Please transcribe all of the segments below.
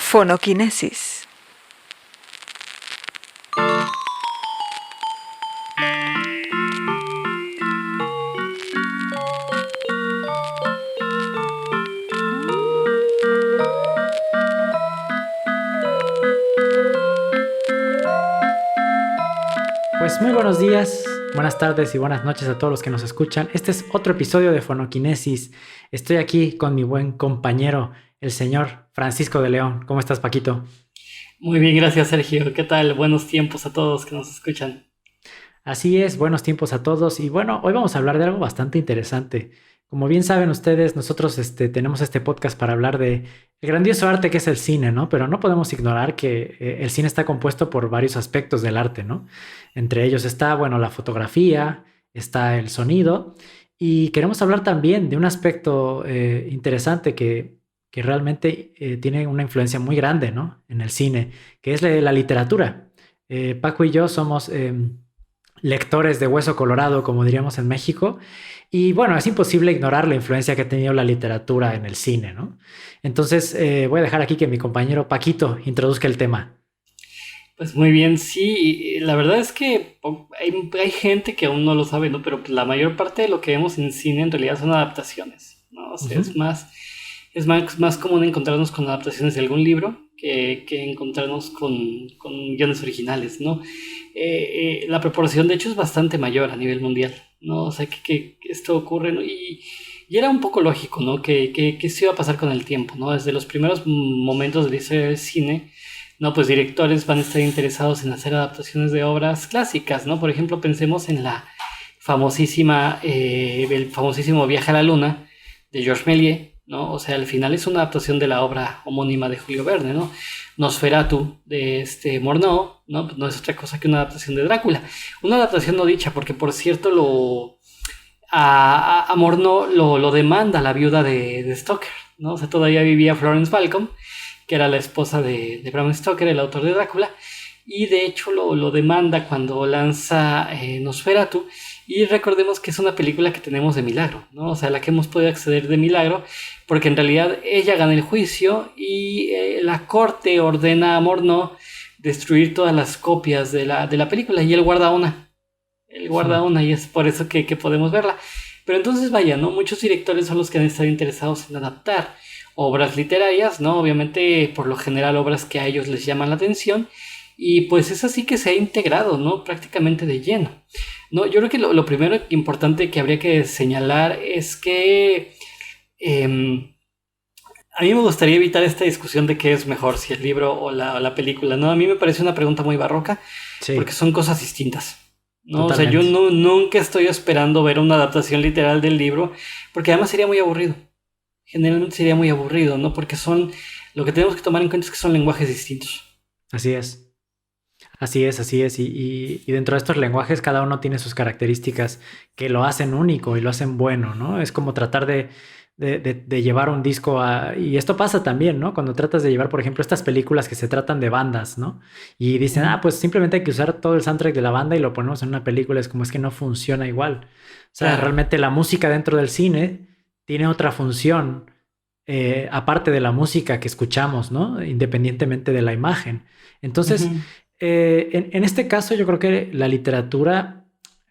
Fonoquinesis. Pues muy buenos días, buenas tardes y buenas noches a todos los que nos escuchan. Este es otro episodio de Fonoquinesis. Estoy aquí con mi buen compañero, el señor Francisco de León. ¿Cómo estás, Paquito? Muy bien, gracias Sergio. ¿Qué tal? Buenos tiempos a todos que nos escuchan. Así es, buenos tiempos a todos. Y bueno, hoy vamos a hablar de algo bastante interesante. Como bien saben ustedes, nosotros tenemos este podcast para hablar de el grandioso arte que es el cine, ¿no? Pero no podemos ignorar que el cine está compuesto por varios aspectos del arte, ¿no? Entre ellos está, bueno, la fotografía, está el sonido, y queremos hablar también de un aspecto interesante que realmente tiene una influencia muy grande, ¿no? En el cine, que es la literatura. Paco y yo somos lectores de hueso colorado, como diríamos en México. Y bueno, es imposible ignorar la influencia que ha tenido la literatura en el cine, ¿no? Entonces, voy a dejar aquí que mi compañero Paquito introduzca el tema. Pues muy bien, sí, la verdad es que hay gente que aún no lo sabe, ¿no? Pero pues, la mayor parte de lo que vemos en cine en realidad son adaptaciones, ¿no? O sea, Ujú. es más común encontrarnos con adaptaciones de algún libro que encontrarnos con guiones originales, ¿no? La proporción, de hecho, es bastante mayor a nivel mundial, ¿no? O sea, que esto ocurre, ¿no? Y era un poco lógico, ¿no? Que esto iba a pasar con el tiempo, ¿no? Desde los primeros momentos de la historia del cine, no, pues directores van a estar interesados en hacer adaptaciones de obras clásicas, ¿no? Por ejemplo, pensemos en el famosísimo Viaje a la Luna de Georges Méliès, ¿no? O sea, al final es una adaptación de la obra homónima de Julio Verne, ¿no? Nosferatu de Murnau, ¿no? Pues no es otra cosa que una adaptación de Drácula. Una adaptación no dicha, porque por cierto a Murnau lo demanda la viuda de Stoker, ¿no? O sea, todavía vivía Florence Falcom, que era la esposa de Bram Stoker, el autor de Drácula, y de hecho lo demanda cuando lanza Nosferatu. Y recordemos que es una película que tenemos de milagro, ¿no? O sea, la que hemos podido acceder de milagro, porque en realidad ella gana el juicio y la corte ordena a Murnau destruir todas las copias de la película, y él guarda una. Él guarda una y es por eso que podemos verla. Pero entonces vaya, ¿no? Muchos directores son los que han estado interesados en adaptar obras literarias, ¿no? Obviamente, por lo general, obras que a ellos les llaman la atención. Y pues es así que se ha integrado, ¿no? Prácticamente de lleno. No, yo creo que lo primero importante que habría que señalar es que a mí me gustaría evitar esta discusión de qué es mejor, si el libro o la película, ¿no? A mí me parece una pregunta muy barroca porque Sí, son cosas distintas, ¿no? O sea, yo totalmente. nunca estoy esperando ver una adaptación literal del libro porque además sería muy aburrido. Generalmente sería muy aburrido, ¿no? Porque lo que tenemos que tomar en cuenta es que son lenguajes distintos. Así es. Así es, así es. Y dentro de estos lenguajes cada uno tiene sus características que lo hacen único y lo hacen bueno, ¿no? Es como tratar de llevar un disco a... Y esto pasa también, ¿no? Cuando tratas de llevar, por ejemplo, estas películas que se tratan de bandas, ¿no? Y dicen, Ujú. pues simplemente hay que usar todo el soundtrack de la banda y lo ponemos en una película. Es como es que no funciona igual. O sea, Claro, realmente la música dentro del cine tiene otra función, aparte de la música que escuchamos, ¿no? Independientemente de la imagen. Entonces, ujú, en este caso, yo creo que la literatura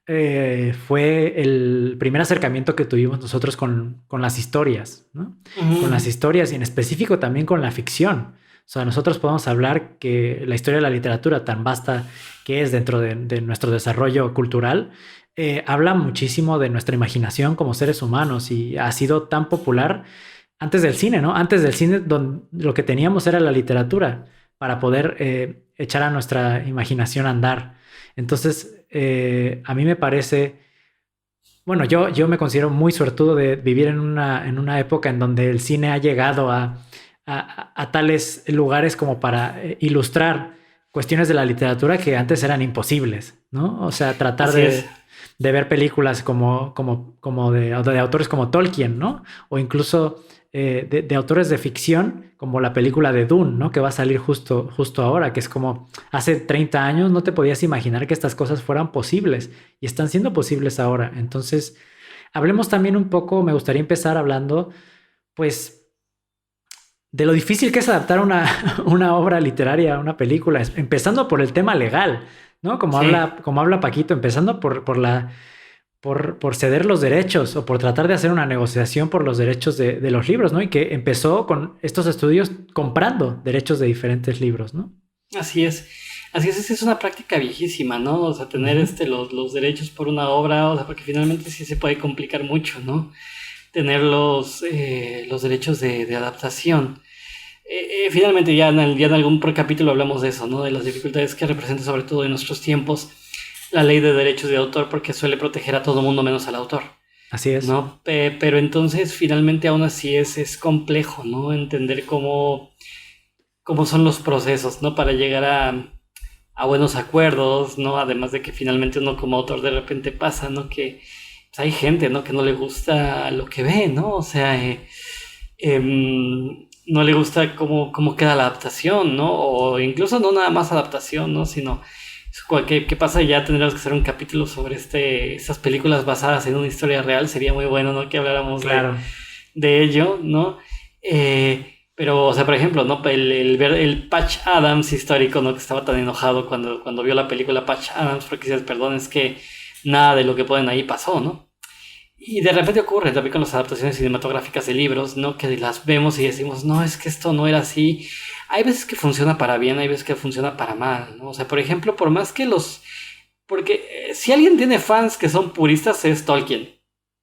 fue el primer acercamiento que tuvimos nosotros con las historias, ¿no? Con las ujú. historias y en específico también con la ficción. O sea, nosotros podemos hablar que la historia de la literatura, tan vasta que es dentro de nuestro desarrollo cultural, habla muchísimo de nuestra imaginación como seres humanos y ha sido tan popular antes del cine, ¿no? Antes del cine, lo que teníamos era la literatura para poder echar a nuestra imaginación a andar. Entonces, a mí me parece, bueno, yo me considero muy suertudo de vivir en una época en donde el cine ha llegado a tales lugares como para ilustrar cuestiones de la literatura que antes eran imposibles, ¿no? O sea, tratar Así es. de ver películas como de autores como Tolkien, ¿no? O incluso de autores de ficción, como la película de Dune, ¿no? Que va a salir justo ahora, que es como hace 30 años no te podías imaginar que estas cosas fueran posibles y están siendo posibles ahora. Entonces, hablemos también un poco, me gustaría empezar hablando, pues, de lo difícil que es adaptar una obra literaria, una película, empezando por el tema legal, ¿no? Sí. Como habla Paquito, empezando por ceder los derechos o por tratar de hacer una negociación por los derechos de los libros, ¿no? Y que empezó con estos estudios comprando derechos de diferentes libros, ¿no? Así es. Así es una práctica viejísima, ¿no? O sea, tener Ujú. los derechos por una obra, o sea, porque finalmente sí se puede complicar mucho, ¿no? Tener los derechos de adaptación. Finalmente ya en algún capítulo hablamos de eso, ¿no? De las dificultades que representa sobre todo en nuestros tiempos la ley de derechos de autor porque suele proteger a todo mundo menos al autor, Así es. ¿no? Pero entonces finalmente aún así es complejo, ¿no? Entender cómo son los procesos, ¿no? Para llegar a buenos acuerdos, ¿no? Además de que finalmente uno como autor de repente pasa, ¿no? Que pues, hay gente, ¿no? Que no le gusta lo que ve, ¿no? O sea, no le gusta cómo queda la adaptación, ¿no? O incluso no nada más adaptación, ¿no? Sino ¿qué pasa? Ya tendríamos que hacer un capítulo sobre estas películas basadas en una historia real. Sería muy bueno, ¿no? Que habláramos Claro. de ello, ¿no? Pero, o sea, por ejemplo, ¿no? El Patch Adams histórico, ¿no? Que estaba tan enojado cuando vio la película Patch Adams, porque dices, perdón, es que nada de lo que ponen ahí pasó, ¿no? Y de repente ocurre también con las adaptaciones cinematográficas de libros, ¿no? Que las vemos y decimos, no, es que esto no era así. Hay veces que funciona para bien, hay veces que funciona para mal, ¿no? O sea, por ejemplo, por más que porque si alguien tiene fans que son puristas es Tolkien,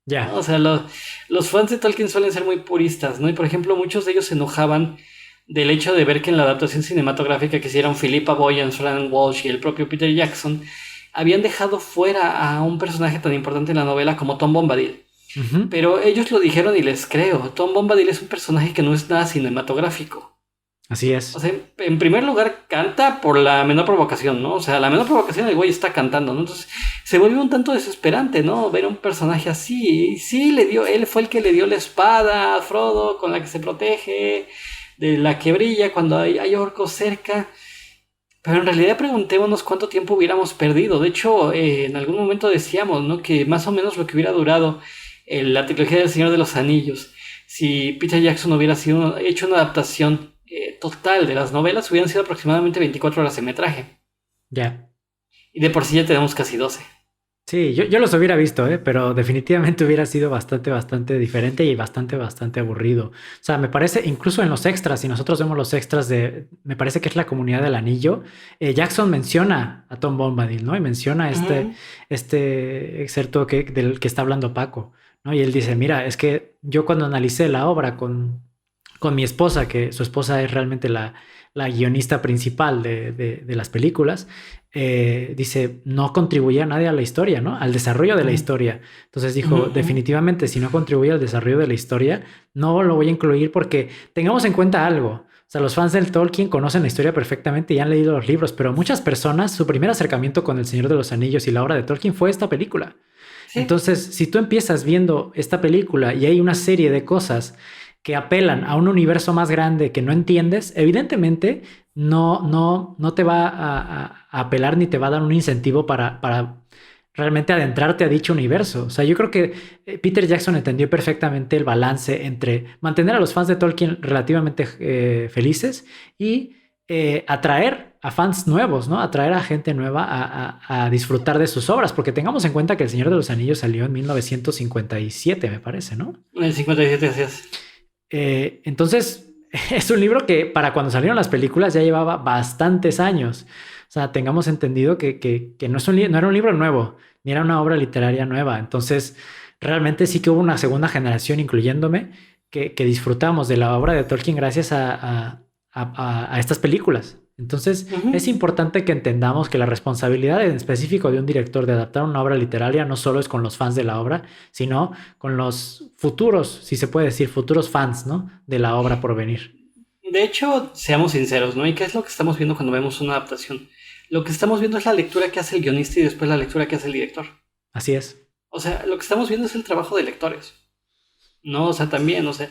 ¿no? O Ya. sea, los fans de Tolkien suelen ser muy puristas, ¿no? Y por ejemplo, muchos de ellos se enojaban del hecho de ver que en la adaptación cinematográfica que hicieron Philippa Boyens, Fran Walsh y el propio Peter Jackson, habían dejado fuera a un personaje tan importante en la novela como Tom Bombadil. Ujú. Pero ellos lo dijeron y les creo. Tom Bombadil es un personaje que no es nada cinematográfico. Así O es. sea, en primer lugar canta por la menor provocación, ¿no? O sea, la menor provocación el güey está cantando, ¿no? Entonces se vuelve un tanto desesperante, ¿no? Ver a un personaje así. Y sí, él fue el que le dio la espada a Frodo con la que se protege, de la que brilla cuando hay orcos cerca. Pero en realidad preguntémonos cuánto tiempo hubiéramos perdido. De hecho, en algún momento decíamos, ¿no? Que más o menos lo que hubiera durado la trilogía del Señor de los Anillos, si Peter Jackson hubiera hecho una adaptación total de las novelas, hubieran sido aproximadamente 24 horas de metraje. Ya. Y de por sí ya tenemos casi 12. Sí, yo los hubiera visto, ¿eh? Pero definitivamente hubiera sido bastante, bastante diferente y bastante, bastante aburrido. O sea, me parece, incluso en los extras, si nosotros vemos los extras me parece que es la comunidad del anillo, Jackson menciona a Tom Bombadil, ¿no? Y menciona Ujú. este excerto del que está hablando Paco, ¿no? Y él dice, mira, es que yo cuando analicé la obra con mi esposa, que su esposa es realmente la guionista principal de las películas, dice, no contribuye a nadie a la historia, ¿no? Al desarrollo de la Ujú. historia. Entonces Ujú. dijo, Ujú. definitivamente, si no contribuye al desarrollo de la historia, no lo voy a incluir porque tengamos en cuenta algo. O sea, los fans del Tolkien conocen la historia perfectamente y han leído los libros, pero muchas personas, su primer acercamiento con El Señor de los Anillos y la obra de Tolkien fue esta película. Sí. Entonces, si tú empiezas viendo esta película y hay una serie de cosas que apelan a un universo más grande que no entiendes, evidentemente no te va a apelar ni te va a dar un incentivo para realmente adentrarte a dicho universo. O sea, yo creo que Peter Jackson entendió perfectamente el balance entre mantener a los fans de Tolkien relativamente felices y atraer a fans nuevos, ¿no? Atraer a gente nueva a disfrutar de sus obras, porque tengamos en cuenta que El Señor de los Anillos salió en 1957, me parece, ¿no? En el 57 así es. Entonces, es un libro que para cuando salieron las películas ya llevaba bastantes años. O sea, tengamos entendido que no, no era un libro nuevo, ni era una obra literaria nueva. Entonces, realmente sí que hubo una segunda generación, incluyéndome, que disfrutamos de la obra de Tolkien gracias a estas películas. Entonces, es Ujú. importante que entendamos que la responsabilidad en específico de un director de adaptar una obra literaria no solo es con los fans de la obra, sino con los futuros, si se puede decir, futuros fans, ¿no? De la obra por venir. De hecho, seamos sinceros, ¿no? ¿Y qué es lo que estamos viendo cuando vemos una adaptación? Lo que estamos viendo es la lectura que hace el guionista y después la lectura que hace el director. Así es. O sea, lo que estamos viendo es el trabajo de lectores. No, o sea, también, o sea,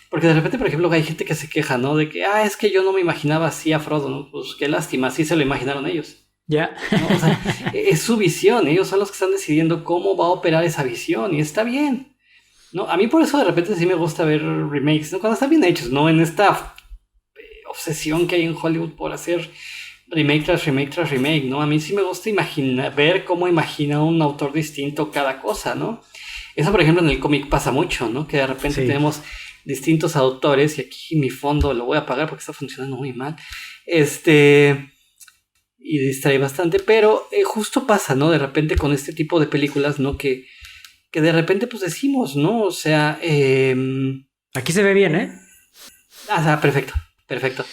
porque de repente, por ejemplo, hay gente que se queja, ¿no? De que, es que yo no me imaginaba así a Frodo, ¿no? Pues qué lástima, así se lo imaginaron ellos, Ya. ¿no? O sea, es su visión, ellos son los que están decidiendo cómo va a operar esa visión y está bien, ¿no? A mí por eso de repente sí me gusta ver remakes, ¿no? Cuando están bien hechos, ¿no? En esta obsesión que hay en Hollywood por hacer remake tras remake tras remake, ¿no? A mí sí me gusta ver cómo imagina un autor distinto cada cosa, ¿no? Eso, por ejemplo, en el cómic pasa mucho, ¿no? Que de repente tenemos distintos autores, y aquí mi fondo lo voy a apagar porque está funcionando muy mal, y distrae bastante, pero justo pasa, ¿no? De repente con este tipo de películas, ¿no? Que de repente pues decimos, ¿no? O sea, aquí se ve bien, ¿eh? Perfecto.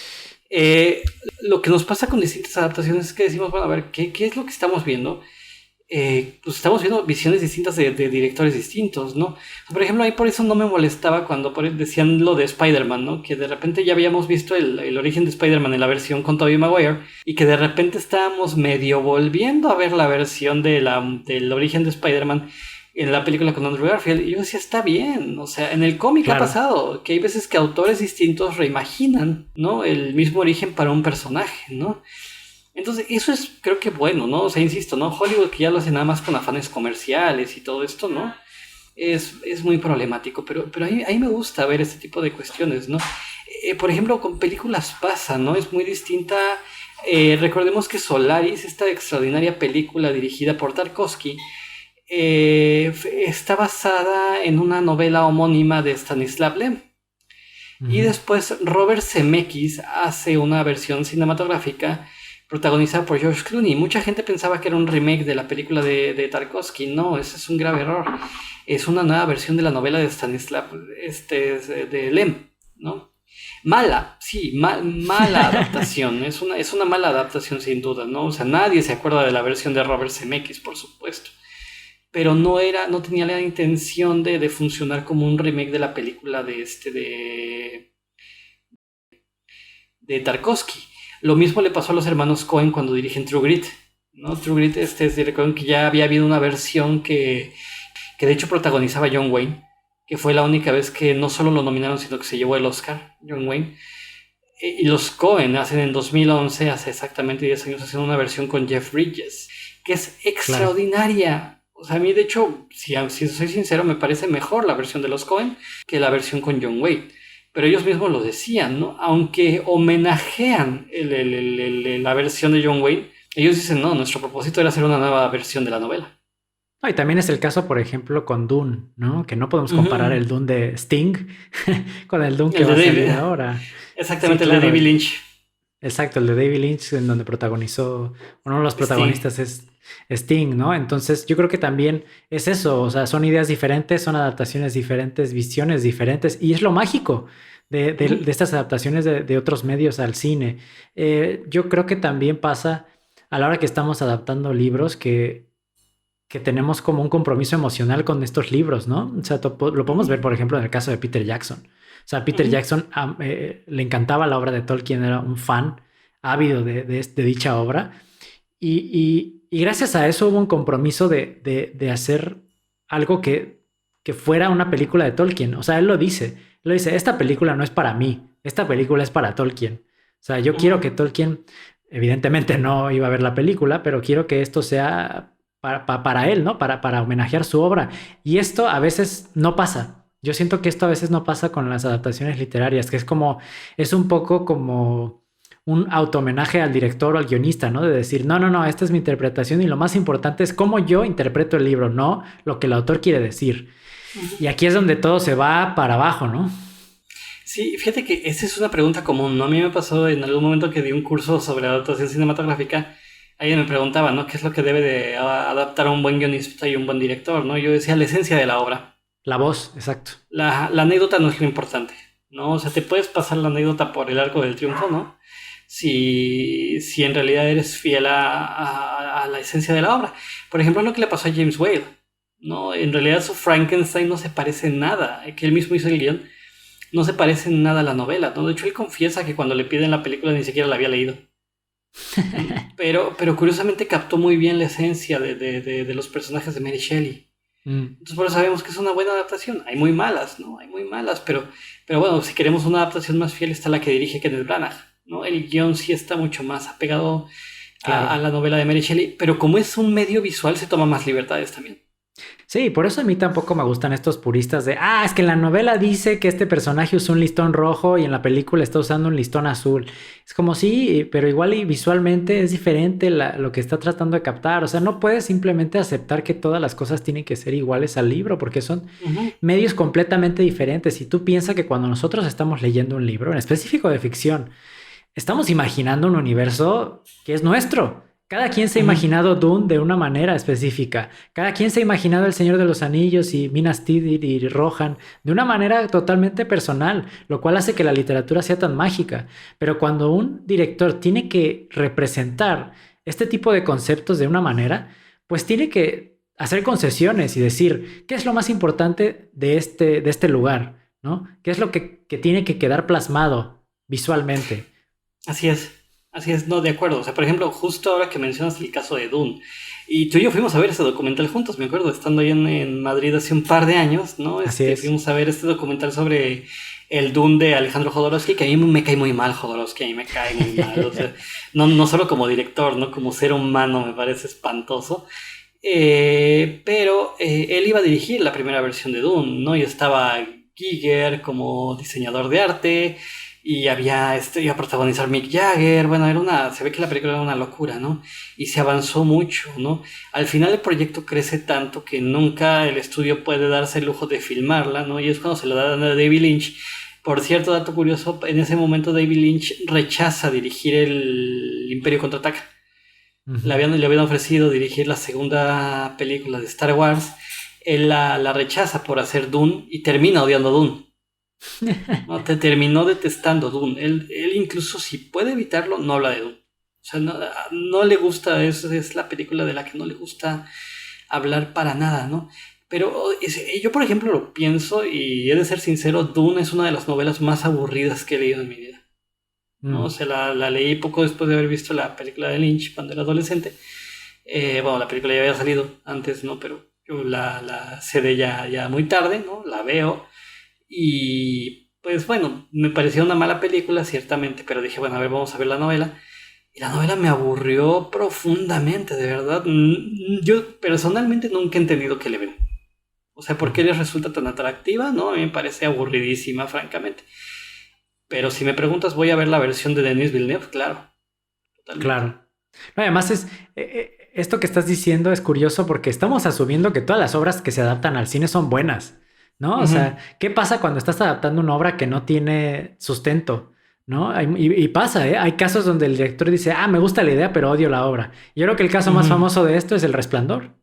Lo que nos pasa con distintas adaptaciones es que decimos, bueno, a ver, ¿qué es lo que estamos viendo? Pues estamos viendo visiones distintas de directores distintos, ¿no? Por ejemplo, ahí por eso no me molestaba cuando decían lo de Spider-Man, ¿no? Que de repente ya habíamos visto el origen de Spider-Man en la versión con Tobey Maguire y que de repente estábamos medio volviendo a ver la versión del origen de Spider-Man en la película con Andrew Garfield. Y yo decía, está bien, o sea, en el cómic ha pasado que hay veces que autores distintos reimaginan, ¿no? El mismo origen para un personaje, ¿no? Entonces, eso es, creo que bueno, ¿no? O sea, insisto, ¿no? Hollywood, que ya lo hace nada más con afanes comerciales y todo esto, ¿no? Es muy problemático, pero ahí me gusta ver este tipo de cuestiones, ¿no? Por ejemplo, con películas pasa, ¿no? Es muy distinta. Recordemos que Solaris, esta extraordinaria película dirigida por Tarkovsky, está basada en una novela homónima de Stanislav Lem. Y después Robert Zemeckis hace una versión cinematográfica protagonizada por George Clooney. Mucha gente pensaba que era un remake de la película de Tarkovsky. No, ese es un grave error. Es una nueva versión de la novela de Stanislav de Lem, ¿no? Mala, sí, mala adaptación. Es una mala adaptación sin duda, ¿no? O sea, nadie se acuerda de la versión de Robert Zemeckis, por supuesto. Pero no tenía la intención de funcionar como un remake de la película de Tarkovsky. Lo mismo le pasó a los hermanos Coen cuando dirigen True Grit, ¿no? True Grit, recuerden que ya había habido una versión que de hecho protagonizaba John Wayne, que fue la única vez que no solo lo nominaron, sino que se llevó el Oscar, John Wayne. Y los Coen hacen en 2011, hace exactamente 10 años, hacen una versión con Jeff Bridges, que es extraordinaria. Claro. O sea, a mí de hecho, si soy sincero, me parece mejor la versión de los Coen que la versión con John Wayne. Pero ellos mismos lo decían, ¿no? Aunque homenajean la versión de John Wayne, ellos dicen, no, nuestro propósito era hacer una nueva versión de la novela. No, y también es el caso, por ejemplo, con Dune, ¿no? Que no podemos comparar el Dune de Sting con el Dune que va a salir ahora. Exactamente, sí, el de David Lynch. Exacto, el de David Lynch, en donde protagonizó, uno de los protagonistas es Sting, ¿no? Entonces yo creo que también es eso, o sea, son ideas diferentes, son adaptaciones diferentes, visiones diferentes, y es lo mágico de estas adaptaciones de otros medios al cine. Yo creo que también pasa a la hora que estamos adaptando libros que tenemos como un compromiso emocional con estos libros, ¿no? O sea, lo podemos ver, por ejemplo, en el caso de Peter Jackson. O sea, Peter Jackson le encantaba la obra de Tolkien, era un fan ávido de dicha obra. Y gracias a eso hubo un compromiso de hacer algo que fuera una película de Tolkien. O sea, él lo dice, esta película no es para mí, esta película es para Tolkien. O sea, yo quiero que Tolkien, evidentemente no iba a ver la película, pero quiero que esto sea para él, ¿no? Para homenajear su obra. Y esto a veces no pasa. Yo siento que esto a veces no pasa con las adaptaciones literarias, que es un poco como un auto-homenaje al director o al guionista, ¿no? De decir, no, esta es mi interpretación y lo más importante es cómo yo interpreto el libro, no lo que el autor quiere decir. Y aquí es donde todo se va para abajo, ¿no? Sí, fíjate que esa es una pregunta común, ¿no? A mí me pasó en algún momento que di un curso sobre adaptación cinematográfica. Alguien me preguntaba, ¿no? ¿Qué es lo que debe de adaptar a un buen guionista y un buen director, ¿no? Yo decía la esencia de la obra. La voz, exacto. La anécdota no es lo importante, ¿no? O sea, te puedes pasar la anécdota por el arco del triunfo, ¿no? Si en realidad eres fiel a la esencia de la obra. Por ejemplo, lo que le pasó a James Whale, ¿no? En realidad su Frankenstein no se parece en nada, que él mismo hizo el guión, no se parece en nada a la novela, ¿no? De hecho, él confiesa que cuando le piden la película ni siquiera la había leído. Pero curiosamente captó muy bien la esencia de los personajes de Mary Shelley. Entonces por eso sabemos que es una buena adaptación. Hay muy malas, ¿no? Hay muy malas, pero bueno, si queremos una adaptación más fiel está la que dirige Kenneth Branagh, ¿no? El guión sí está mucho más apegado a la novela de Mary Shelley, pero como es un medio visual se toma más libertades también. Sí, por eso a mí tampoco me gustan estos puristas de, es que en la novela dice que este personaje usó un listón rojo y en la película está usando un listón azul. Es como sí, pero igual y visualmente es diferente lo que está tratando de captar. O sea, no puedes simplemente aceptar que todas las cosas tienen que ser iguales al libro porque son Ujú. medios completamente diferentes. Y tú piensas que cuando nosotros estamos leyendo un libro, en específico de ficción, estamos imaginando un universo que es nuestro. Cada quien se ha Ujú. imaginado Dune de una manera específica. Cada quien se ha imaginado El Señor de los Anillos y Minas Tirith y Rohan de una manera totalmente personal, lo cual hace que la literatura sea tan mágica. Pero cuando un director tiene que representar este tipo de conceptos de una manera, pues tiene que hacer concesiones y decir qué es lo más importante de este lugar, ¿no? ¿Qué es lo que tiene que quedar plasmado visualmente? Así es, no, de acuerdo. O sea, por ejemplo, justo ahora que mencionas el caso de Dune, y tú y yo fuimos a ver ese documental juntos, me acuerdo, estando ahí en Madrid hace un par de años, ¿no? Así es. Fuimos a ver este documental sobre el Dune de Alejandro Jodorowsky, que a mí me cae muy mal Jodorowsky, a mí me cae muy mal, o sea, no solo como director, ¿no? Como ser humano me parece espantoso. Pero él iba a dirigir la primera versión de Dune, ¿no? Y estaba Giger como diseñador de arte, y iba a protagonizar Mick Jagger. Bueno, se ve que la película era una locura, ¿no? Y se avanzó mucho, ¿no? Al final el proyecto crece tanto que nunca el estudio puede darse el lujo de filmarla, ¿no? Y es cuando se lo dan a David Lynch. Por cierto, dato curioso, en ese momento David Lynch rechaza dirigir el Imperio Contraataca. Ujú. Le habían ofrecido dirigir la segunda película de Star Wars. Él la rechaza por hacer Dune y termina odiando Dune. No, te terminó detestando Dune. Él incluso si puede evitarlo, no habla de Dune. O sea, no le gusta, es la película de la que no le gusta hablar para nada, ¿no? Pero yo, por ejemplo, lo pienso y he de ser sincero, Dune es una de las novelas más aburridas que he leído en mi vida, ¿no? O Mm. sea, la leí poco después de haber visto la película de Lynch cuando era adolescente. Bueno, la película ya había salido antes, ¿no? Pero yo la sé de ya muy tarde, ¿no? La veo y pues bueno, me pareció una mala película, ciertamente, pero dije, bueno, a ver, vamos a ver la novela. Y la novela me aburrió profundamente, de verdad. Yo personalmente nunca he entendido qué le ven. O sea, ¿por qué les resulta tan atractiva? No, a mí me parece aburridísima, francamente. Pero si me preguntas, voy a ver la versión de Denis Villeneuve, claro, totalmente. Claro. No, además esto que estás diciendo es curioso porque estamos asumiendo que todas las obras que se adaptan al cine son buenas, ¿no? O Ujú. sea, ¿qué pasa cuando estás adaptando una obra que no tiene sustento? ¿No? Y pasa, ¿eh? Hay casos donde el director dice, me gusta la idea, pero odio la obra. Yo creo que el caso más Ujú. famoso de esto es El Resplandor.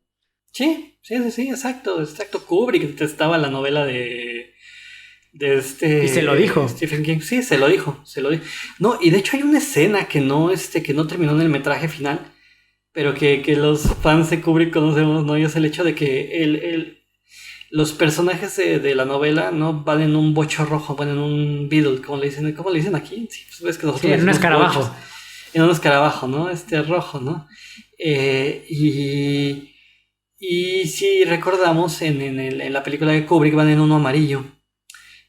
Sí, exacto. Kubrick detestaba la novela de Y se lo dijo. Stephen King. Sí, se lo dijo. No, y de hecho hay una escena que no terminó en el metraje final, pero que los fans de Kubrick conocemos, ¿no? Y es el hecho de que los personajes de la novela no van en un bocho rojo, van en un beetle, ¿cómo le dicen aquí? Sí, pues ves que Sí, nosotros le en un decimos bochos, escarabajo. en un escarabajo, ¿no? Rojo, ¿no? Eh, y, y si recordamos, en la película de Kubrick van en uno amarillo.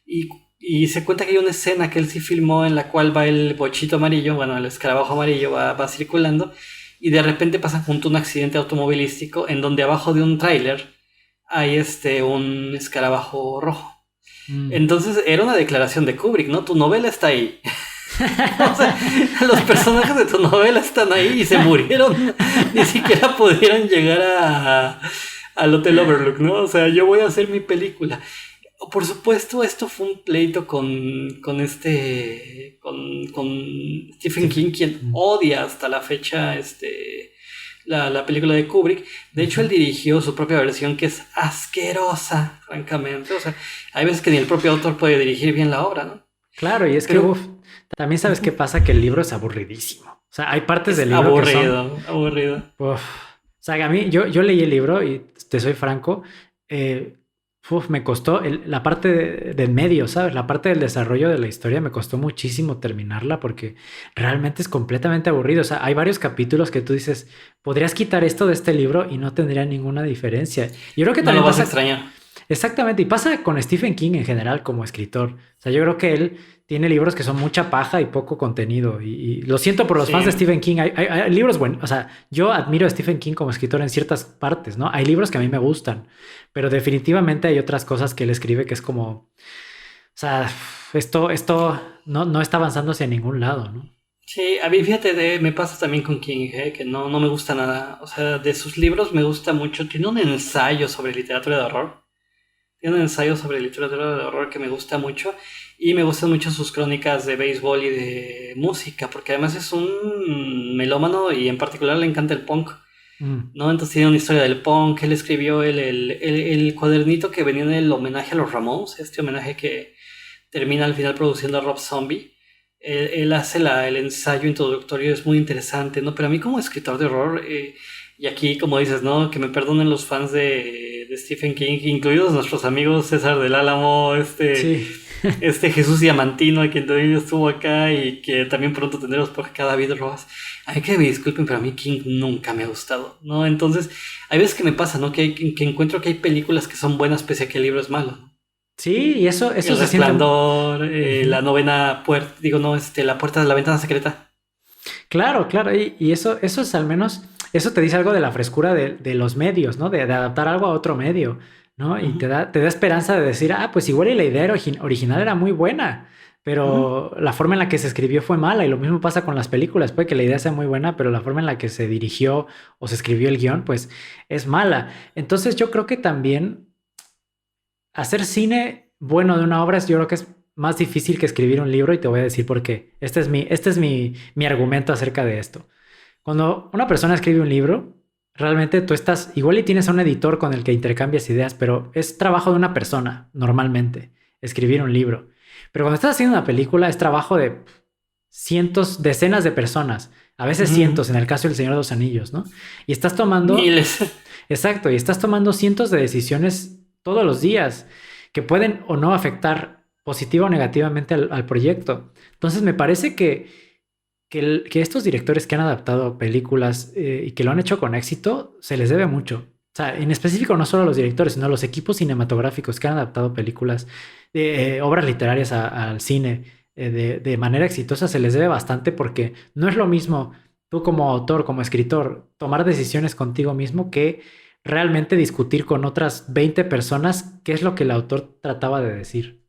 Y, y se cuenta que hay una escena que él sí filmó en la cual va el bochito amarillo, bueno, el escarabajo amarillo va circulando, y de repente pasa junto a un accidente automovilístico en donde abajo de un tráiler hay un escarabajo rojo. Mm. Entonces era una declaración de Kubrick, ¿no? Tu novela está ahí. O sea, los personajes de tu novela están ahí y se murieron. Ni siquiera pudieron llegar al Hotel Overlook, ¿no? O sea, yo voy a hacer mi película. Por supuesto, esto fue un pleito con Stephen Sí. King, quien Mm. odia hasta la fecha la película de Kubrick. De hecho, él Ujú. dirigió su propia versión, que es asquerosa, francamente. O sea, hay veces que ni el propio autor puede dirigir bien la obra, ¿no? Claro, y es que, Pero también sabes qué ujú, pasa, que el libro es aburridísimo. O sea, hay partes es del libro que son, aburrido, aburrido. uf. O sea, a mí, yo leí el libro y te soy franco, eh, me costó la parte del medio, ¿sabes? La parte del desarrollo de la historia me costó muchísimo terminarla porque realmente es completamente aburrido. O sea, hay varios capítulos que tú dices, podrías quitar esto de este libro y no tendría ninguna diferencia. Yo creo que No lo también vas a pasa. extrañar. Exactamente, y pasa con Stephen King en general como escritor. O sea, yo creo que él tiene libros que son mucha paja y poco contenido. Y lo siento por los Sí, fans de Stephen King. Hay libros buenos. O sea, yo admiro a Stephen King como escritor en ciertas partes, ¿no? Hay libros que a mí me gustan, pero definitivamente hay otras cosas que él escribe que es como, o sea, esto no está avanzando hacia ningún lado, ¿no? sí, a mí fíjate, me pasa también con King, que no me gusta nada. O sea, de sus libros me gusta mucho. Tiene un ensayo sobre literatura de horror. Tiene un ensayo sobre literatura de horror que me gusta mucho. Y me gustan mucho sus crónicas de béisbol y de música, porque además es un melómano y en particular le encanta el punk. Mm, ¿No? Entonces tiene una historia del punk. Él escribió el cuadernito que venía en el homenaje a los Ramones, este homenaje que termina al final produciendo a Rob Zombie. Él hace el ensayo introductorio, es muy interesante, ¿no? Pero a mí como escritor de horror, y aquí como dices, ¿no? Que me perdonen los fans de Stephen King, incluidos nuestros amigos César del Álamo, sí. este Jesús Diamantino, quien también estuvo acá y que también pronto tendremos por acá David Rojas. A mí que me disculpen, pero a mí King nunca me ha gustado, ¿no? Entonces, hay veces que me pasa, ¿no? Que encuentro que hay películas que son buenas pese a que el libro es malo, ¿no? Sí, y eso El se siente. Resplandor, Ujú. la novena puerta, digo, no, la puerta de la ventana secreta. Claro, claro, y eso es al menos, eso te dice algo de la frescura de los medios, ¿no? De adaptar algo a otro medio, ¿no? Y Ujú, te da esperanza de decir, ah, pues igual y la idea original era muy buena, ujú. pero la forma en la que se escribió fue mala, y lo mismo pasa con las películas, puede que la idea sea muy buena, pero la forma en la que se dirigió o se escribió el guión, pues es mala. Entonces yo creo que también hacer cine bueno de una obra yo creo que es más difícil que escribir un libro y te voy a decir por qué. Este es mi argumento acerca de esto. Cuando una persona escribe un libro, realmente tú estás, igual y tienes a un editor con el que intercambias ideas, pero es trabajo de una persona, normalmente, escribir un libro. Pero cuando estás haciendo una película, es trabajo de cientos, decenas de personas, a veces Ujú. cientos, en el caso del Señor de los Anillos, ¿no? Y estás tomando, Miles. exacto, y estás tomando cientos de decisiones todos los días que pueden o no afectar positiva o negativamente al proyecto. Entonces me parece que estos directores que han adaptado películas y que lo han hecho con éxito, se les debe mucho. O sea, en específico no solo a los directores, sino a los equipos cinematográficos que han adaptado películas, obras literarias al cine de manera exitosa, se les debe bastante porque no es lo mismo tú como autor, como escritor, tomar decisiones contigo mismo que realmente discutir con otras 20 personas qué es lo que el autor trataba de decir.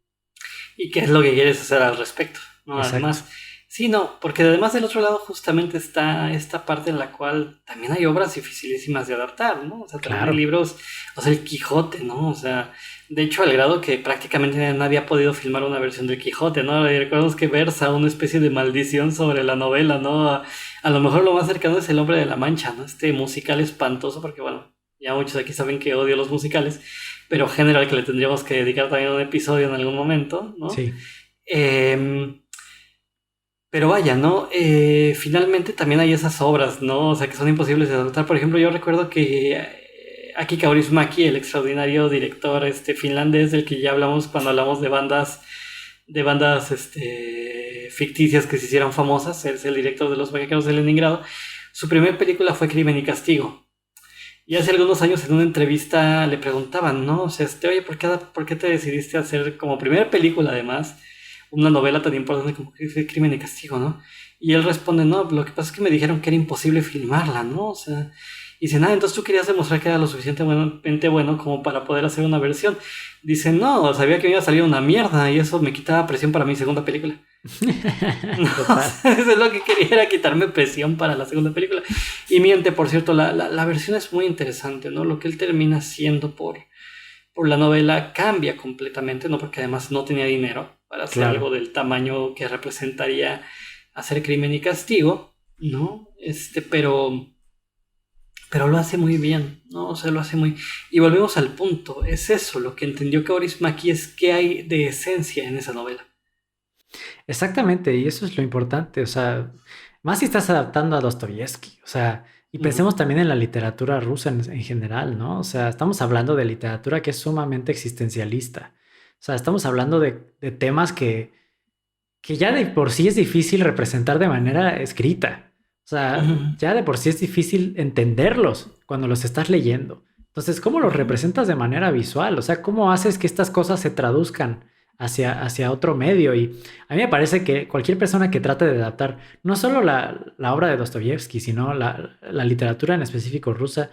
¿Y qué es lo que quieres hacer al respecto? ¿No? Exacto. Además, sí, no, porque además del otro lado justamente está esta parte en la cual también hay obras dificilísimas de adaptar, ¿no? O sea, también hay Claro. libros, o sea, el Quijote, ¿no? O sea, de hecho, al grado que prácticamente nadie ha podido filmar una versión del Quijote, ¿no? Y recordemos que versa una especie de maldición sobre la novela, ¿no? A lo mejor lo más cercano es El Hombre de la Mancha, ¿no? Este musical espantoso, porque bueno, ya muchos aquí saben que odio los musicales, pero género al que le tendríamos que dedicar también un episodio en algún momento, ¿no? Sí. Em, pero vaya, ¿no? Finalmente también hay esas obras, ¿no? O sea, que son imposibles de adaptar. Por ejemplo, yo recuerdo que Aki Kaurismäki, el extraordinario director finlandés del que ya hablamos cuando hablamos de bandas ficticias que se hicieron famosas, es el director de Los Vaqueros de Leningrado, su primera película fue Crimen y Castigo. Y hace algunos años en una entrevista le preguntaban, ¿no? O sea, oye, ¿por qué te decidiste a hacer como primera película además una novela tan importante como Crimen y Castigo, ¿no? Y él responde, no, lo que pasa es que me dijeron que era imposible filmarla, ¿no? O sea, y dice, nada, entonces tú querías demostrar que era lo suficientemente bueno como para poder hacer una versión. Dice, no, sabía que me iba a salir una mierda y eso me quitaba presión para mi segunda película. No, Total. eso es lo que quería, era quitarme presión para la segunda película. Y miente, por cierto, la versión es muy interesante, ¿no? Lo que él termina haciendo por la novela cambia completamente, ¿no? Porque además no tenía dinero para hacer algo Claro. del tamaño que representaría hacer Crimen y Castigo, ¿no? Pero lo hace muy bien, ¿no? O sea, lo hace muy... Y volvemos al punto, es eso, lo que entendió Kaurismäki es qué hay de esencia en esa novela. Exactamente, y eso es lo importante, o sea, más si estás adaptando a Dostoyevsky, o sea, y Ujú. pensemos también en la literatura rusa en general, ¿no? O sea, estamos hablando de literatura que es sumamente existencialista, o sea, estamos hablando de temas que ya de por sí es difícil representar de manera escrita, o sea, Ujú. ya de por sí es difícil entenderlos cuando los estás leyendo. Entonces, ¿cómo lo representas de manera visual? O sea, ¿cómo haces que estas cosas se traduzcan hacia otro medio? Y a mí me parece que cualquier persona que trate de adaptar no solo la obra de Dostoyevsky, sino la literatura en específico rusa,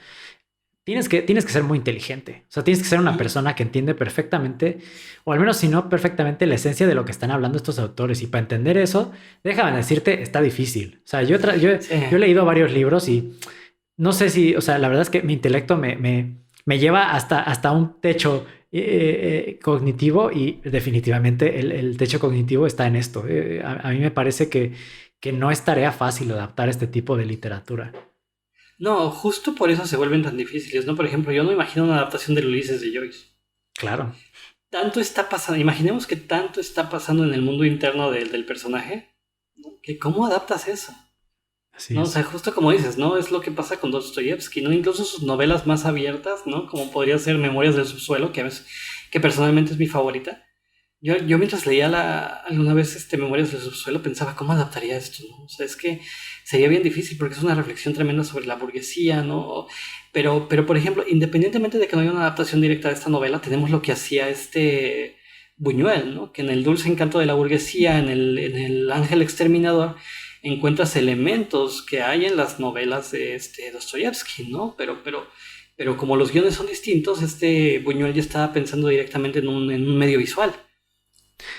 tienes que ser muy inteligente. O sea, tienes que ser una Y persona que entiende perfectamente, o al menos si no perfectamente, la esencia de lo que están hablando estos autores. Y para entender eso, déjame decirte, está difícil. O sea, sí. yo he leído varios libros y no sé si, o sea, la verdad es que mi intelecto me lleva hasta un techo cognitivo y definitivamente el techo cognitivo está en esto. A mí me parece que no es tarea fácil adaptar este tipo de literatura. No, justo por eso se vuelven tan difíciles, ¿no? Por ejemplo, yo no imagino una adaptación del Ulises de Joyce. Claro, Tanto está pasando, imaginemos que tanto está pasando en el mundo interno del personaje, ¿no? Que ¿cómo adaptas eso? así ¿No? O es. sea, justo como dices, ¿no? Es lo que pasa con Dostoyevsky, ¿no? Incluso sus novelas más abiertas, ¿no? Como podría ser Memorias del Subsuelo, que personalmente es mi favorita. Yo mientras leía alguna vez Memorias del Subsuelo pensaba, ¿cómo adaptaría esto? ¿No? O sea, es que sería bien difícil porque es una reflexión tremenda sobre la burguesía, ¿no? Pero, por ejemplo, independientemente de que no haya una adaptación directa de esta novela, tenemos lo que hacía Buñuel, ¿no? Que en el dulce encanto de la burguesía, en el Ángel Exterminador, encuentras elementos que hay en las novelas de Dostoyevsky, ¿no? Pero como los guiones son distintos, Buñuel ya estaba pensando directamente en un medio visual.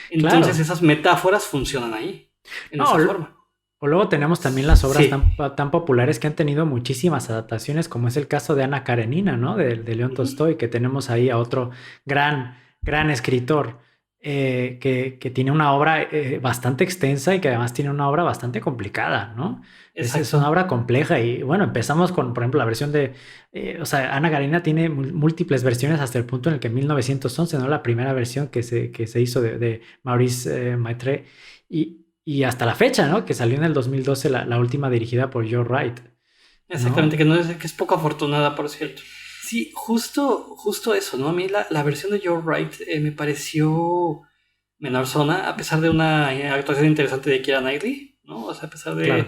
Entonces Claro. esas metáforas funcionan ahí, en No, esa forma. o luego tenemos también las obras Sí. tan populares que han tenido muchísimas adaptaciones, como es el caso de Ana Karenina, ¿no? De León Ujú. Tolstoy, que tenemos ahí a otro gran escritor que tiene una obra bastante extensa y que además tiene una obra bastante complicada, ¿no? Es una Exacto. obra compleja y bueno, empezamos con, por ejemplo, la versión o sea, Ana Karenina tiene múltiples versiones hasta el punto en el que en 1911, ¿no? La primera versión que se hizo de Maurice Maitre y hasta la fecha, ¿no? Que salió en el 2012 la última dirigida por Joe Wright, Exactamente, ¿no? que es poco afortunada, por cierto. Sí, justo eso, ¿no? A mí la versión de Joe Wright me pareció menor zona, a pesar de una actuación interesante de Keira Knightley, ¿no? O sea, a pesar de... Claro.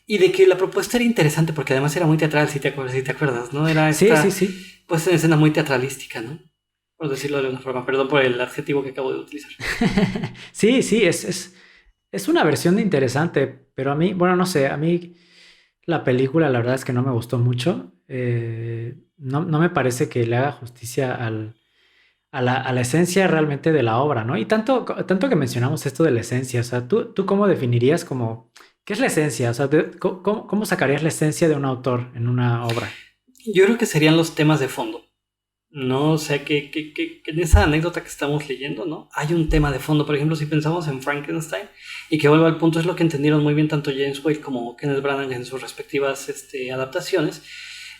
Y de que la propuesta era interesante, porque además era muy teatral, si te acuerdas, ¿no? Era Sí, sí, esta, sí. pues, en escena muy teatralística, ¿no? Por decirlo de alguna forma. Perdón por el adjetivo que acabo de utilizar. Sí, sí, es una versión interesante, pero a mí, bueno, no sé, a mí la película la verdad es que no me gustó mucho. No me parece que le haga justicia a la esencia realmente de la obra, ¿no? Y tanto que mencionamos esto de la esencia, o sea, ¿tú cómo definirías como, qué es la esencia? O sea, ¿cómo sacarías la esencia de un autor en una obra? Yo creo que serían los temas de fondo. No, o sea, que en esa anécdota que estamos leyendo, ¿no? Hay un tema de fondo. Por ejemplo, si pensamos en Frankenstein, y que vuelvo al punto, es lo que entendieron muy bien tanto James Whale como Kenneth Branagh en sus respectivas adaptaciones,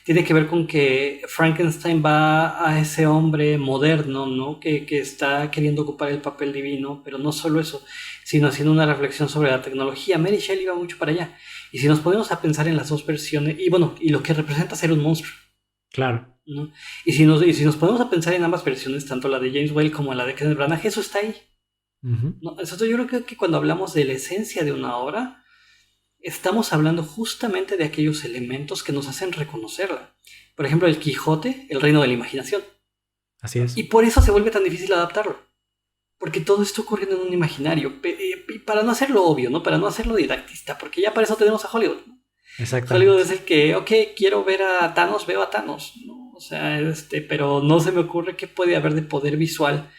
tiene que ver con que Frankenstein va a ese hombre moderno, ¿no? Que está queriendo ocupar el papel divino, pero no solo eso, sino haciendo una reflexión sobre la tecnología. Mary Shelley iba mucho para allá. Y si nos ponemos a pensar en las dos versiones, y bueno, y lo que representa ser un monstruo, Claro. ¿no? Y si nos ponemos a pensar en ambas versiones, tanto la de James Whale como la de Kenneth Branagh, eso está ahí, Ujú. ¿no? Entonces yo creo que cuando hablamos de la esencia de una obra, estamos hablando justamente de aquellos elementos que nos hacen reconocerla. Por ejemplo, el Quijote, el reino de la imaginación. Así es. Y por eso se vuelve tan difícil adaptarlo. Porque todo está ocurriendo en un imaginario. Y para no hacerlo obvio, ¿no? Para no hacerlo didactista, porque ya para eso tenemos a Hollywood, ¿no? Hollywood Exactamente. es el que, ok, quiero ver a Thanos, veo a Thanos, ¿no? O sea, pero no se me ocurre qué puede haber de poder visual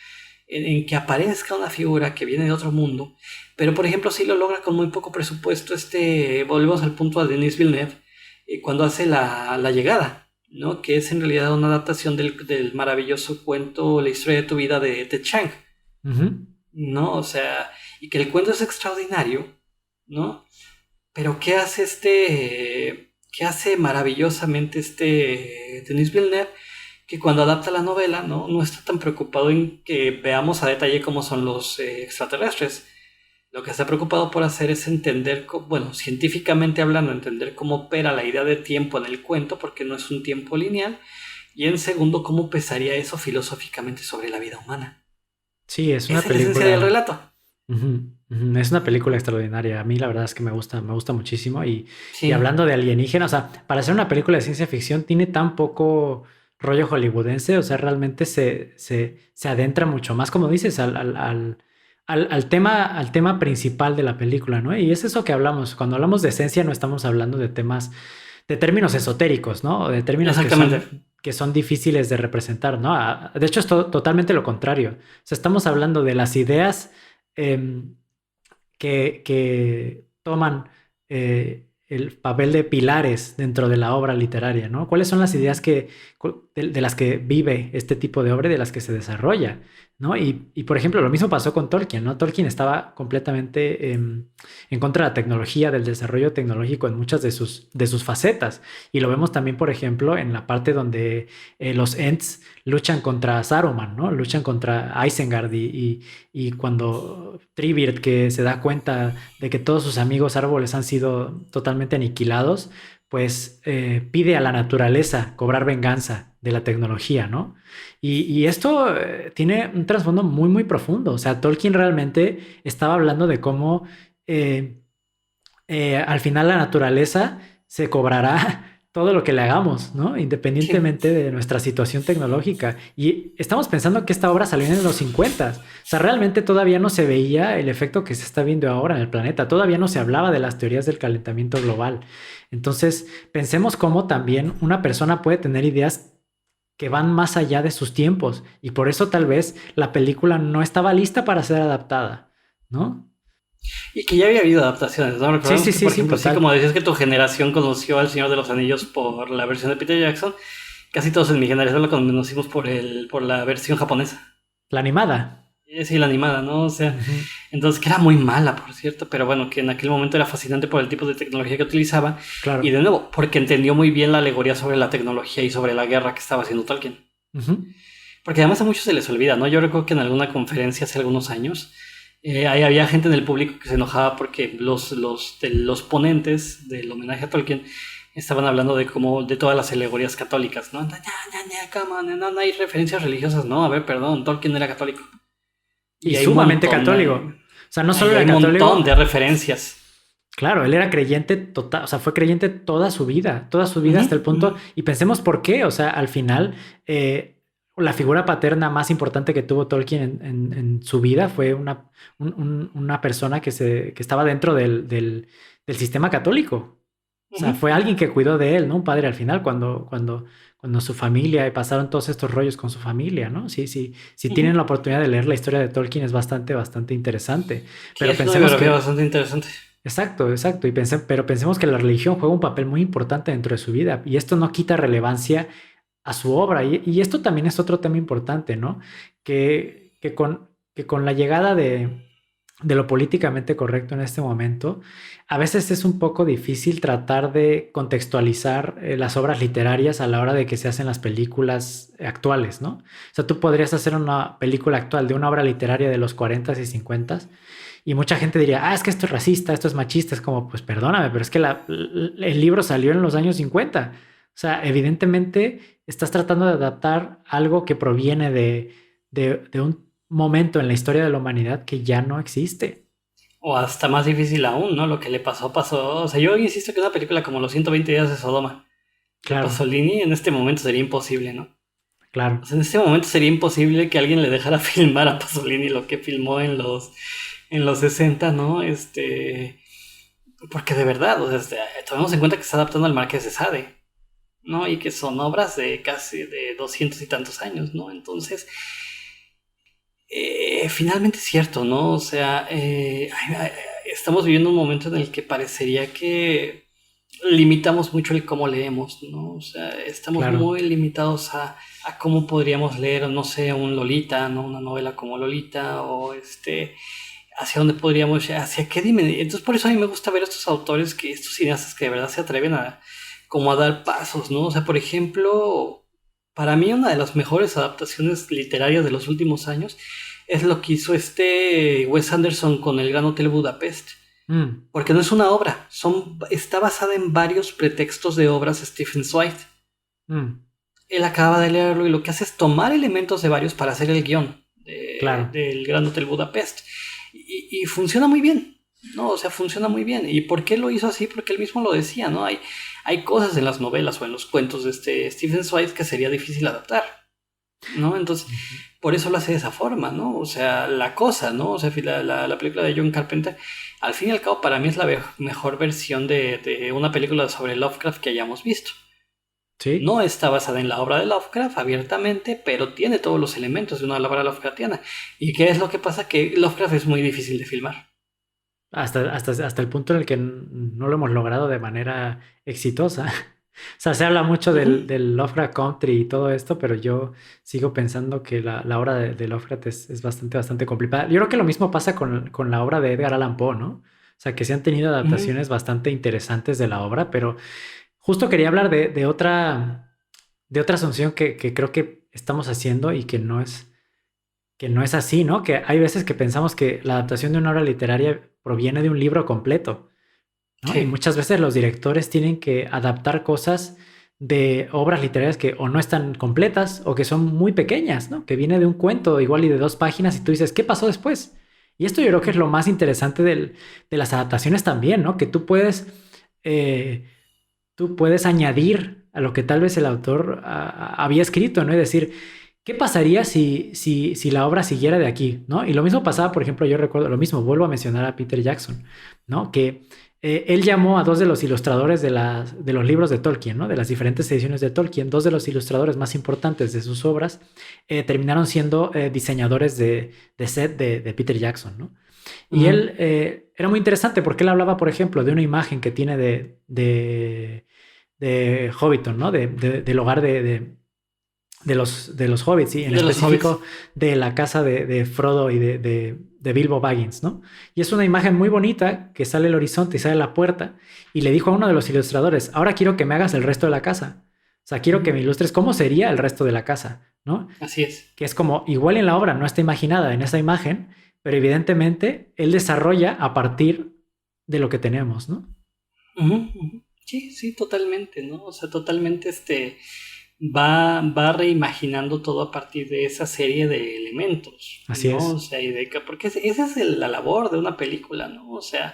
en que aparezca una figura que viene de otro mundo. Pero, por ejemplo, sí lo logra con muy poco presupuesto. Volvemos al punto a Denis Villeneuve, cuando hace la llegada, ¿no? Que es en realidad una adaptación del maravilloso cuento La historia de tu vida de Chang, Ujú. ¿no? O sea, y que el cuento es extraordinario, ¿no? Pero ¿qué hace maravillosamente Denis Villeneuve? Que cuando adapta la novela, no está tan preocupado en que veamos a detalle cómo son los extraterrestres. Lo que está preocupado por hacer es entender, bueno, científicamente hablando, entender cómo opera la idea de tiempo en el cuento, porque no es un tiempo lineal, y en segundo, cómo pesaría eso filosóficamente sobre la vida humana. Sí, es una Esa es la esencia del película. relato. Ujú, ujú. Es una película extraordinaria. A mí la verdad es que me gusta muchísimo. Y Sí. hablando de alienígenas, o sea, para hacer una película de ciencia ficción tiene tan poco, rollo hollywoodense, o sea, realmente se adentra mucho más, como dices, al tema principal de la película, ¿no? Y es eso que hablamos. Cuando hablamos de esencia, no estamos hablando de temas, de términos esotéricos, ¿no? O de términos Exactamente. que son difíciles de representar, ¿no? De hecho, es totalmente lo contrario. O sea, estamos hablando de las ideas em, que toman el papel de pilares dentro de la obra literaria, ¿no? ¿Cuáles son las ideas de las que vive este tipo de obra y de las que se desarrolla, ¿no? Y, por ejemplo, lo mismo pasó con Tolkien, ¿no? Tolkien estaba completamente en contra de la tecnología, del desarrollo tecnológico en muchas de sus facetas. Y lo vemos también, por ejemplo, en la parte donde los Ents luchan contra Saruman, ¿no? Luchan contra Isengard y cuando Treebeard, que se da cuenta de que todos sus amigos árboles han sido totalmente aniquilados, pues pide a la naturaleza cobrar venganza de la tecnología, ¿no? Y esto tiene un trasfondo muy, muy profundo. O sea, Tolkien realmente estaba hablando de cómo eh, al final la naturaleza se cobrará todo lo que le hagamos, ¿no? Sí. Independientemente de nuestra situación tecnológica. Y estamos pensando que esta obra salió en los 50. O sea, realmente todavía no se veía el efecto que se está viendo ahora en el planeta. Todavía no se hablaba de las teorías del calentamiento global. Entonces, pensemos cómo también una persona puede tener ideas que van más allá de sus tiempos. Y por eso tal vez la película no estaba lista para ser adaptada, ¿no? Y que ya había habido adaptaciones, ¿no? Sí, Recordemos sí, que, sí, por sí, ejemplo, así total. como decías que tu generación conoció al Señor de los Anillos por la versión de Peter Jackson, casi todos en mi generación lo conocimos por la versión japonesa. La animada. Es decir, la animada, ¿no? O sea, Ujú. entonces que era muy mala, por cierto, pero bueno, que en aquel momento era fascinante por el tipo de tecnología que utilizaba. Y Claro. de nuevo, porque entendió muy bien la alegoría sobre la tecnología y sobre la guerra que estaba haciendo Tolkien. Ujú. Porque además a muchos se les olvida, ¿no? Yo recuerdo que en alguna conferencia hace algunos años, ahí había gente en el público que se enojaba porque los ponentes del homenaje a Tolkien estaban hablando de cómo, de todas las alegorías católicas, ¿no? Come on, no hay referencias religiosas, no, a ver, perdón, Tolkien era católico. Y Y hay un sumamente montón, católico. O sea, no solo hay era un montón católico, de referencias. claro, él era creyente total, o sea, fue creyente toda su vida Ujú, hasta el ujú. punto, y pensemos por qué, o sea, al final, la figura paterna más importante que tuvo Tolkien en su vida fue una persona que estaba dentro del sistema católico. O Ujú. sea, fue alguien que cuidó de él, ¿no? Un padre al final, cuando su familia y pasaron todos estos rollos con su familia, ¿no? Sí, sí, si Ujú. tienen la oportunidad de leer la historia de Tolkien es bastante, bastante interesante. Sí, Pero es una pensemos biografía que, bastante interesante. exacto, exacto, pero pensemos que la religión juega un papel muy importante dentro de su vida y esto no quita relevancia a su obra. Y esto también es otro tema importante, ¿no? Que con la llegada de lo políticamente correcto en este momento, a veces es un poco difícil tratar de contextualizar las obras literarias a la hora de que se hacen las películas actuales, ¿no? O sea, tú podrías hacer una película actual de una obra literaria de los 40 y 50 y mucha gente diría, es que esto es racista, esto es machista, es como, pues perdóname, pero es que el libro salió en los años 50. O sea, evidentemente estás tratando de adaptar algo que proviene de un momento en la historia de la humanidad que ya no existe. O hasta más difícil aún, ¿no? Lo que le pasó, pasó. O sea, yo insisto que una película como Los 120 días de Sodoma de Claro, Pasolini en este momento sería imposible, ¿no? O claro. sea, en este momento sería imposible que alguien le dejara filmar a Pasolini lo que filmó en los 60, ¿no? Porque de verdad, o sea, tomemos en cuenta que está adaptando al Marqués de Sade, ¿no? Y que son obras de casi de 200 y tantos años, ¿no? Entonces, finalmente es cierto, ¿no? O sea, estamos viviendo un momento en el que parecería que limitamos mucho el cómo leemos, ¿no? O sea, estamos Claro. muy limitados a cómo podríamos leer, no sé, un Lolita, ¿no? Una novela como Lolita, o hacia dónde podríamos, hacia qué dimensión. Entonces, por eso a mí me gusta ver a estos autores, estos cineastas que de verdad se atreven como a dar pasos, ¿no? O sea, por ejemplo, para mí una de las mejores adaptaciones literarias de los últimos años es lo que hizo Wes Anderson con El Gran Hotel Budapest. Mm, Porque no es una obra, está basada en varios pretextos de obras de Stephen Zweig. mm, Él acaba de leerlo y lo que hace es tomar elementos de varios para hacer el guión claro. del Gran Hotel Budapest. Y funciona muy bien. No, o sea, funciona muy bien. ¿Y por qué lo hizo así? Porque él mismo lo decía, ¿no? Hay cosas en las novelas o en los cuentos de este Stephen Zweig que sería difícil adaptar, ¿no? Entonces, por eso lo hace de esa forma, ¿no? O sea, la cosa, ¿no? O sea, la película de John Carpenter, al fin y al cabo, para mí es la mejor versión de una película sobre Lovecraft que hayamos visto. Sí. No está basada en la obra de Lovecraft abiertamente, pero tiene todos los elementos de una obra Lovecraftiana. ¿Y qué es lo que pasa? Que Lovecraft es muy difícil de filmar. Hasta el punto en el que no lo hemos logrado de manera exitosa. O sea, se habla mucho Ujú. del Lovecraft Country y todo esto, pero yo sigo pensando que la obra de Lovecraft es bastante complicada. Yo creo que lo mismo pasa con la obra de Edgar Allan Poe, ¿no? O sea, que se han tenido Ujú. adaptaciones bastante interesantes de la obra, pero justo quería hablar de otra asunción que creo que estamos haciendo y que no es así, ¿no? Que hay veces que pensamos que la adaptación de una obra literaria proviene de un libro completo, ¿no? Y Sí. muchas veces los directores tienen que adaptar cosas de obras literarias que o no están completas o que son muy pequeñas, ¿no? Que viene de un cuento igual y de 2 páginas y tú dices, ¿qué pasó después? Y esto yo creo que es lo más interesante de las adaptaciones también, ¿no? Que eh, tú puedes añadir a lo que tal vez el autor había escrito, ¿no? Es decir, ¿qué pasaría si la obra siguiera de aquí, ¿no? Y lo mismo pasaba, por ejemplo, yo recuerdo lo mismo, vuelvo a mencionar a Peter Jackson, ¿no? Que él llamó a 2 de los ilustradores de los libros de Tolkien, ¿no? De las diferentes ediciones de Tolkien, 2 de los ilustradores más importantes de sus obras terminaron siendo diseñadores de set de Peter Jackson, ¿no? Y Ujú. él era muy interesante porque él hablaba, por ejemplo, de una imagen que tiene de Hobbiton, ¿no? Del hogar de los hobbits, ¿sí? En De los hobbits. específico de la casa de Frodo y de Bilbo Baggins, ¿no? Y es una imagen muy bonita que sale el horizonte y sale la puerta y le dijo a uno de los ilustradores, ahora quiero que me hagas el resto de la casa. O sea, quiero que Ujú. me ilustres cómo sería el resto de la casa, ¿no? Así es. Que es como, igual en la obra no está imaginada en esa imagen, pero evidentemente él desarrolla a partir de lo que tenemos, ¿no? Ujú, ujú. Sí, sí, totalmente, ¿no? O sea, totalmente va reimaginando todo a partir de esa serie de elementos, Así ¿no? O es. sea, porque esa es la labor de una película, ¿no? O sea,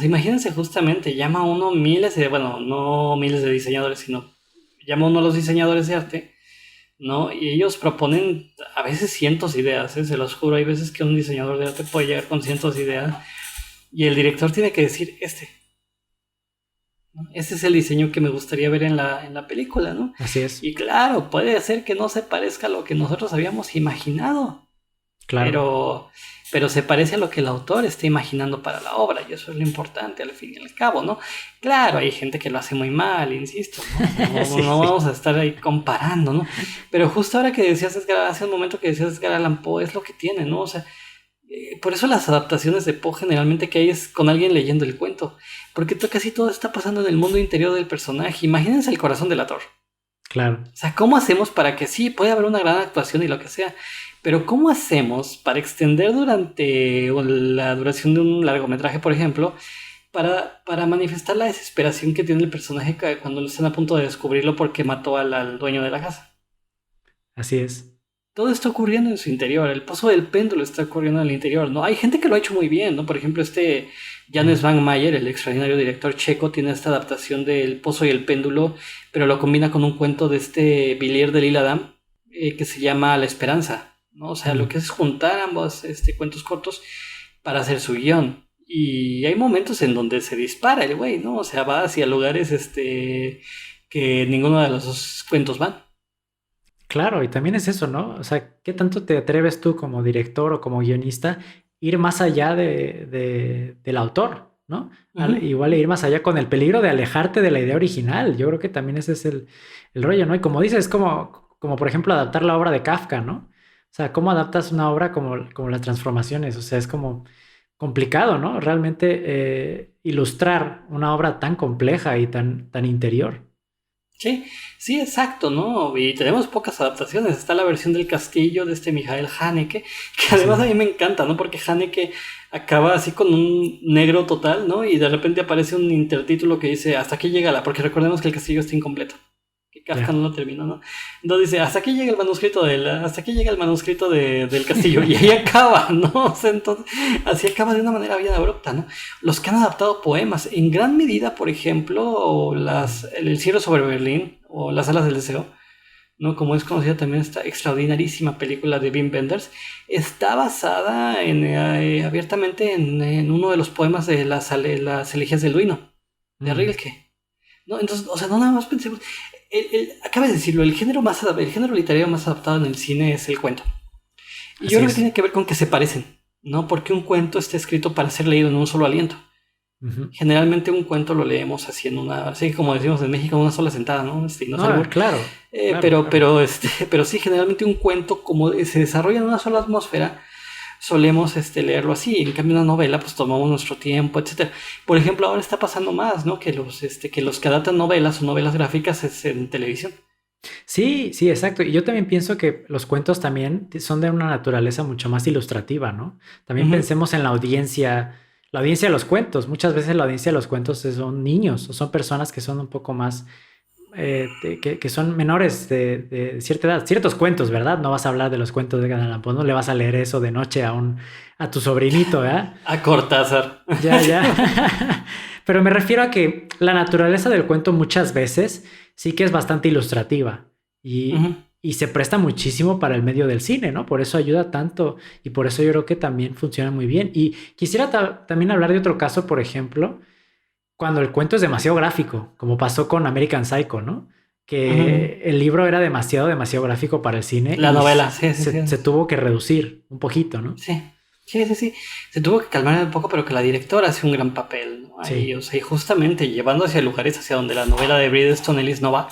imagínense justamente, llama a uno bueno, no miles de diseñadores, sino llama a uno a los diseñadores de arte, ¿no? Y ellos proponen a veces cientos de ideas, ¿eh? Se los juro, hay veces que un diseñador de arte puede llegar con cientos de ideas y el director tiene que decir, ¿no? Este es el diseño que me gustaría ver en la película, ¿no? Así es. Y claro, puede ser que no se parezca a lo que nosotros habíamos imaginado, Claro. pero se parece a lo que el autor está imaginando para la obra, y eso es lo importante al fin y al cabo, ¿no? Claro, hay gente que lo hace muy mal, insisto, ¿no? No, Sí, no sí. vamos a estar ahí comparando, ¿no? Pero justo ahora que decías, Edgar, hace un momento que decías Edgar Allan Poe, es lo que tiene, ¿no? O sea, por eso las adaptaciones de Poe generalmente que hay es con alguien leyendo el cuento, porque casi todo está pasando en el mundo interior del personaje. Imagínense el corazón del actor. Claro. O sea, ¿cómo hacemos para que sí, puede haber una gran actuación y lo que sea, pero cómo hacemos para extender durante la duración de un largometraje, por ejemplo, para manifestar la desesperación que tiene el personaje cuando están a punto de descubrirlo porque mató al dueño de la casa? Así es. Todo está ocurriendo en su interior. El paso del péndulo está ocurriendo en el interior, ¿no? Hay gente que lo ha hecho muy bien, ¿no? Por ejemplo, Janes Van Meyer, el extraordinario director checo, tiene esta adaptación del Pozo y el péndulo, pero lo combina con un cuento de Villiers de L'Isle-Adam, que se llama La Esperanza, ¿no? O sea, lo que Mm. es juntar ambos cuentos cortos para hacer su guión. Y hay momentos en donde se dispara el güey, ¿no? O sea, va hacia lugares que ninguno de los dos cuentos van. Claro, y también es eso, ¿no? O sea, ¿qué tanto te atreves tú como director o como guionista ir más allá del autor, ¿no? Ujú, Igual ujú. ir más allá con el peligro de alejarte de la idea original. Yo creo que también ese es el rollo, ¿no? Y como dices, es como por ejemplo adaptar la obra de Kafka, ¿no? O sea, ¿cómo adaptas una obra como las transformaciones? O sea, es como complicado, ¿no? Realmente ilustrar una obra tan compleja y tan interior. Sí, sí, exacto, ¿no? Y tenemos pocas adaptaciones. Está la versión del castillo de Michael Haneke, que Así además a es. mí me encanta, ¿no? Porque Haneke acaba así con un negro total, ¿no? Y de repente aparece un intertítulo que dice, hasta aquí llega la, porque recordemos que el castillo está incompleto. Kafka no lo terminó, ¿no? Entonces dice, hasta aquí llega el manuscrito del castillo, y ahí acaba, ¿no? O sea, entonces, así acaba de una manera bien abrupta, ¿no? Los que han adaptado poemas, en gran medida, por ejemplo, El cielo sobre Berlín, o Las alas del deseo, ¿no? Como es conocida también esta extraordinarísima película de Wim Wenders, está basada abiertamente en uno de los poemas de las elegías del Duino, de Rilke, ¿no? Entonces, o sea, no nada más pensemos, acaba de decirlo, el género literario más adaptado en el cine es el cuento. Y yo creo que tiene que ver con que se parecen, ¿no? Porque un cuento está escrito para ser leído en un solo aliento. Generalmente un cuento lo leemos así como decimos en México, en una sola sentada, ¿no? Claro. Pero sí, generalmente un cuento, como se desarrolla en una sola atmósfera, solemos leerlo así. En cambio, una novela, pues tomamos nuestro tiempo, etcétera. Por ejemplo, ahora está pasando más, ¿no? Que los que adaptan novelas o novelas gráficas es en televisión. Sí, exacto. Y yo también pienso que los cuentos también son de una naturaleza mucho más ilustrativa, ¿no? También pensemos en la audiencia de los cuentos. Muchas veces la audiencia de los cuentos son niños o son personas que son un poco más, que son menores de cierta edad. Ciertos cuentos, ¿verdad? No vas a hablar de los cuentos de Edgar Allan Poe, no le vas a leer eso de noche a tu sobrinito, ¿verdad? A Cortázar. Ya. Pero me refiero a que la naturaleza del cuento muchas veces sí que es bastante ilustrativa y se presta muchísimo para el medio del cine, ¿no? Por eso ayuda tanto y por eso yo creo que también funciona muy bien. Y quisiera también hablar de otro caso, por ejemplo, cuando el cuento es demasiado gráfico, como pasó con American Psycho, ¿no? Que el libro era demasiado gráfico para el cine. La novela, se tuvo que reducir un poquito, ¿no? Sí. Se tuvo que calmar un poco, pero que la directora hace un gran papel, ¿no? Ahí, o sea, y justamente llevando hacia lugares hacia donde la novela de Bret Easton Ellis no va,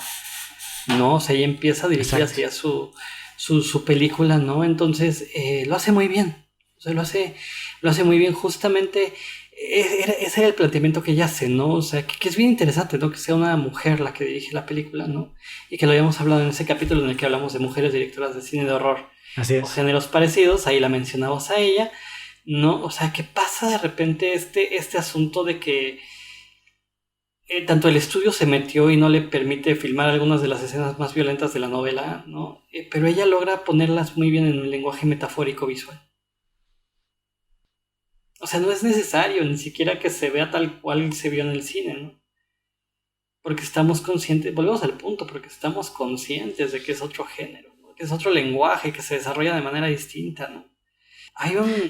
¿no? O sea, ella empieza a dirigir hacia su película, ¿no? Entonces, lo hace muy bien. O sea, lo hace muy bien. Justamente, ese era el planteamiento que ella hace, ¿no? O sea, que es bien interesante, ¿no? Que sea una mujer la que dirige la película, ¿no? Y que lo habíamos hablado en ese capítulo en el que hablamos de mujeres directoras de cine de horror. Así es. O géneros parecidos, ahí la mencionamos a ella, ¿no? O sea, que pasa de repente este asunto de que tanto el estudio se metió y no le permite filmar algunas de las escenas más violentas de la novela, ¿no? Pero ella logra ponerlas muy bien en un lenguaje metafórico visual. O sea, no es necesario ni siquiera que se vea tal cual se vio en el cine, ¿no? Porque estamos conscientes, volvemos al punto, porque estamos conscientes de que es otro género, ¿no? Que es otro lenguaje, que se desarrolla de manera distinta, ¿no?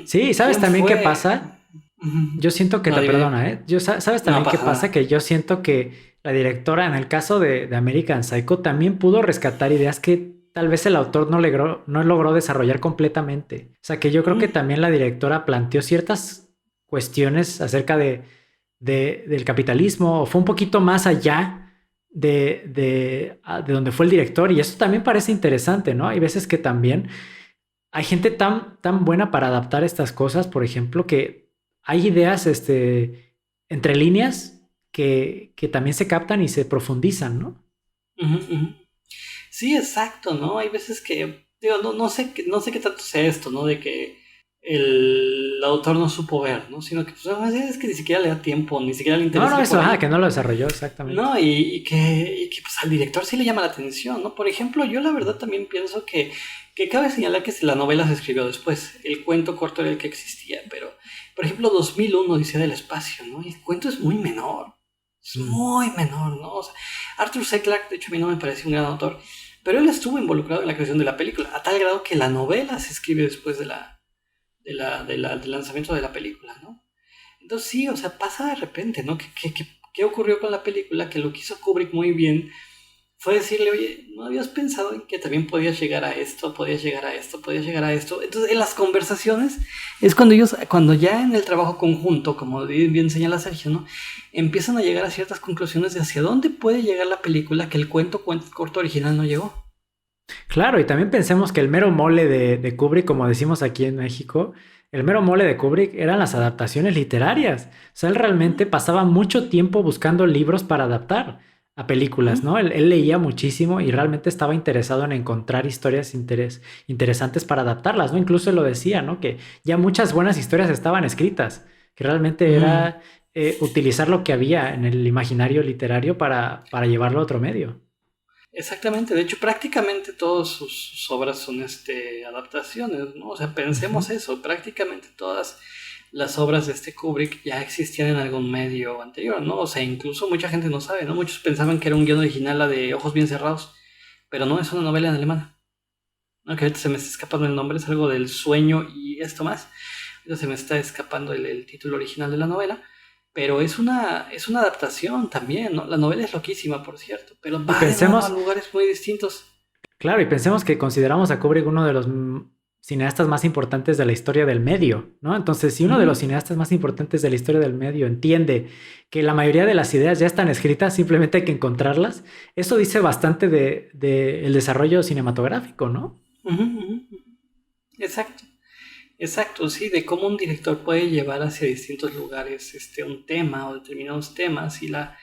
Sí, ¿sabes también qué pasa? Yo siento que perdona, ¿eh? ¿Sabes también qué pasa? Que yo siento que la directora, en el caso de American Psycho, también pudo rescatar ideas que tal vez el autor no logró desarrollar completamente. O sea, que yo creo que también la directora planteó ciertas cuestiones acerca del capitalismo, o fue un poquito más allá de donde fue el director, y eso también parece interesante, ¿no? Hay veces que también hay gente tan buena para adaptar estas cosas, por ejemplo, que hay ideas entre líneas que también se captan y se profundizan, ¿no? Sí, exacto, ¿no? Hay veces que, digo, no sé qué tanto sea esto, ¿no? De que el autor no supo ver, ¿no? Sino que pues, es que ni siquiera le da tiempo, ni siquiera le interesa. No, eso, que no lo desarrolló exactamente. No, y que pues al director sí le llama la atención, ¿no? Por ejemplo, yo la verdad también pienso que cabe señalar que la novela se escribió después, el cuento corto era el que existía, pero, por ejemplo, 2001, Odisea del Espacio, ¿no? Y el cuento es muy menor, ¿no? O sea, Arthur C. Clarke, de hecho, a mí no me parece un gran autor, pero él estuvo involucrado en la creación de la película, a tal grado que la novela se escribe después del lanzamiento de la película, ¿no? Entonces sí, o sea, pasa de repente, ¿no? ¿Qué ocurrió con la película? Que lo que hizo Kubrick muy bien fue decirle, oye, ¿no habías pensado en que también podías llegar a esto, podías llegar a esto, podías llegar a esto? Entonces, en las conversaciones es cuando ya en el trabajo conjunto, como bien señala Sergio, ¿no? Empiezan a llegar a ciertas conclusiones de hacia dónde puede llegar la película que el cuento corto original no llegó. Claro, y también pensemos que el mero mole de Kubrick, como decimos aquí en México, el mero mole de Kubrick eran las adaptaciones literarias. O sea, él realmente pasaba mucho tiempo buscando libros para adaptar a películas, ¿no? Él leía muchísimo y realmente estaba interesado en encontrar historias interesantes para adaptarlas, ¿no? Incluso él lo decía, ¿no? Que ya muchas buenas historias estaban escritas, que realmente era utilizar lo que había en el imaginario literario para llevarlo a otro medio. Exactamente, de hecho prácticamente todas sus obras son adaptaciones, ¿no? O sea, pensemos eso, prácticamente todas las obras de Kubrick ya existían en algún medio anterior, ¿no? O sea, incluso mucha gente no sabe, ¿no? Muchos pensaban que era un guión original la de Ojos bien cerrados, pero no, es una novela en alemán. No, que ahorita se me está escapando el nombre, es algo del sueño y esto más. Ahorita se me está escapando el título original de la novela. Pero es una adaptación también, ¿no? La novela es loquísima, por cierto, pero Y va de mano a pensemos, lugares muy distintos. claro, y pensemos que consideramos a Kubrick uno de los cineastas más importantes de la historia del medio, ¿no? Entonces, si uno de los Ujú. cineastas más importantes de la historia del medio entiende que la mayoría de las ideas ya están escritas, simplemente hay que encontrarlas, eso dice bastante de el desarrollo cinematográfico, ¿no? Ujú, ujú, ujú. Exacto, exacto, sí, de cómo un director puede llevar hacia distintos lugares un tema o determinados temas y la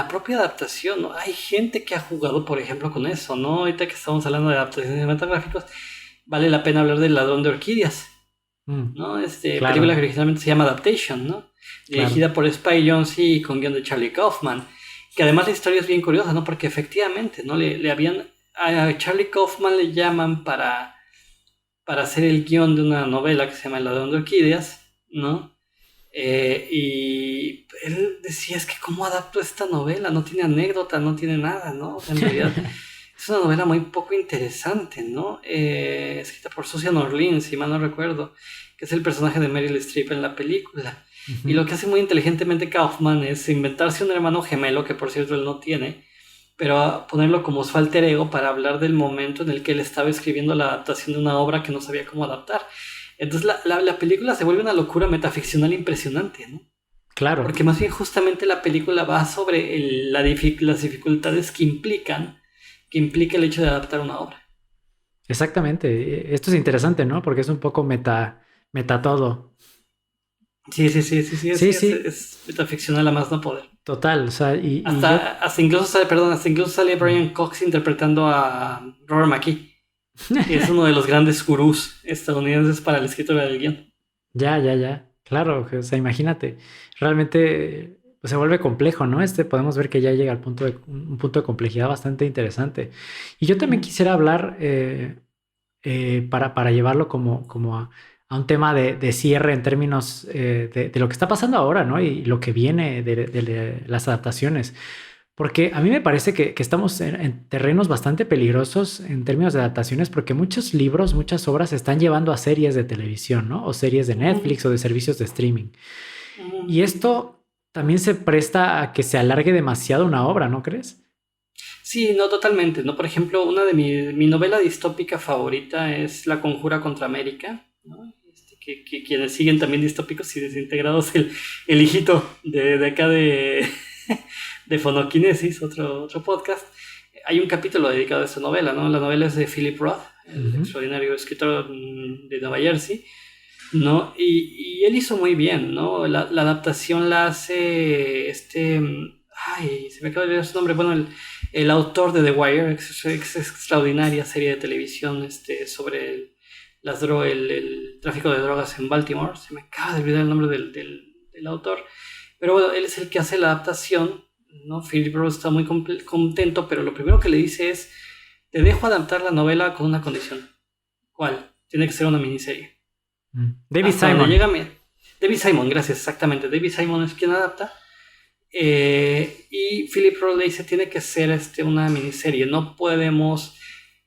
propia adaptación, ¿no? Hay gente que ha jugado, por ejemplo, con eso, ¿no? Ahorita que estamos hablando de adaptaciones cinematográficas, vale la pena hablar del Ladrón de Orquídeas, Mm, ¿no? Película que claro, originalmente se llama Adaptation, ¿no? claro. Dirigida por Spike Jonze y con guión de Charlie Kaufman. Que además la historia es bien curiosa, ¿no? Porque efectivamente, ¿no? Le habían. A Charlie Kaufman le llaman para hacer el guión de una novela que se llama El ladrón de orquídeas, ¿no? Y él decía, es que ¿cómo adapto esta novela? No tiene anécdota, no tiene nada, ¿no? O sea, en realidad es una novela muy poco interesante, ¿no? Escrita por Susan Orlean, si mal no recuerdo, que es el personaje de Meryl Streep en la película. Y Ujú. lo que hace muy inteligentemente Kaufman es inventarse un hermano gemelo, que por cierto él no tiene, pero a ponerlo como su alter ego para hablar del momento en el que él estaba escribiendo la adaptación de una obra que no sabía cómo adaptar. Entonces la película se vuelve una locura metaficcional impresionante, ¿no? Claro, Porque más bien justamente la película va sobre las dificultades que implica el hecho de adaptar una obra. exactamente. Esto es interesante, ¿no? Porque es un poco meta todo. Sí, sí, sí, sí, sí, Sí, sí, sí, es metaficcional a más no poder. total. O sea, y yo. Hasta incluso sale, perdón, hasta incluso sale Brian Cox interpretando a Robert McKee, que es uno de los grandes gurús estadounidenses para la escritura del guión. Ya, ya, ya. Claro, o sea, imagínate. Realmente pues, se vuelve complejo, ¿no? Podemos ver que ya llega al punto de un punto de complejidad bastante interesante. Y yo también Ujú, quisiera hablar para llevarlo como a un tema de cierre en términos de lo que está pasando ahora, ¿no? Y lo que viene de las adaptaciones. Porque a mí me parece que estamos en terrenos bastante peligrosos en términos de adaptaciones, porque muchos libros, muchas obras se están llevando a series de televisión, ¿no? O series de ujú, Netflix o de servicios de streaming. ujú. Y esto también se presta a que se alargue demasiado una obra, ¿no crees? Sí, no totalmente, ¿no? Por ejemplo, una de mi novela distópica favorita es La Conjura contra América, ¿no? Que quienes siguen también distópicos y desintegrados, el hijito de acá de Fonoquinesis, otro podcast. Hay un capítulo dedicado a esta novela, ¿no? La novela es de Philip Roth, el Ujú. extraordinario escritor de Nueva Jersey, ¿no? Y él hizo muy bien, ¿no? La adaptación la hace ay, se me acaba de olvidar su nombre. Bueno, el autor de The Wire, extraordinaria serie de televisión sobre el tráfico de drogas en Baltimore. Se me acaba de olvidar el nombre del autor. Pero bueno, él es el que hace la adaptación, ¿no? Philip Roth está muy contento, pero lo primero que le dice es, te dejo adaptar la novela con una condición. ¿Cuál? Tiene que ser una miniserie. David Hasta donde llega Simon. David Simon, gracias, exactamente. David Simon es quien adapta. Y Philip Roth le dice, tiene que ser una miniserie. No podemos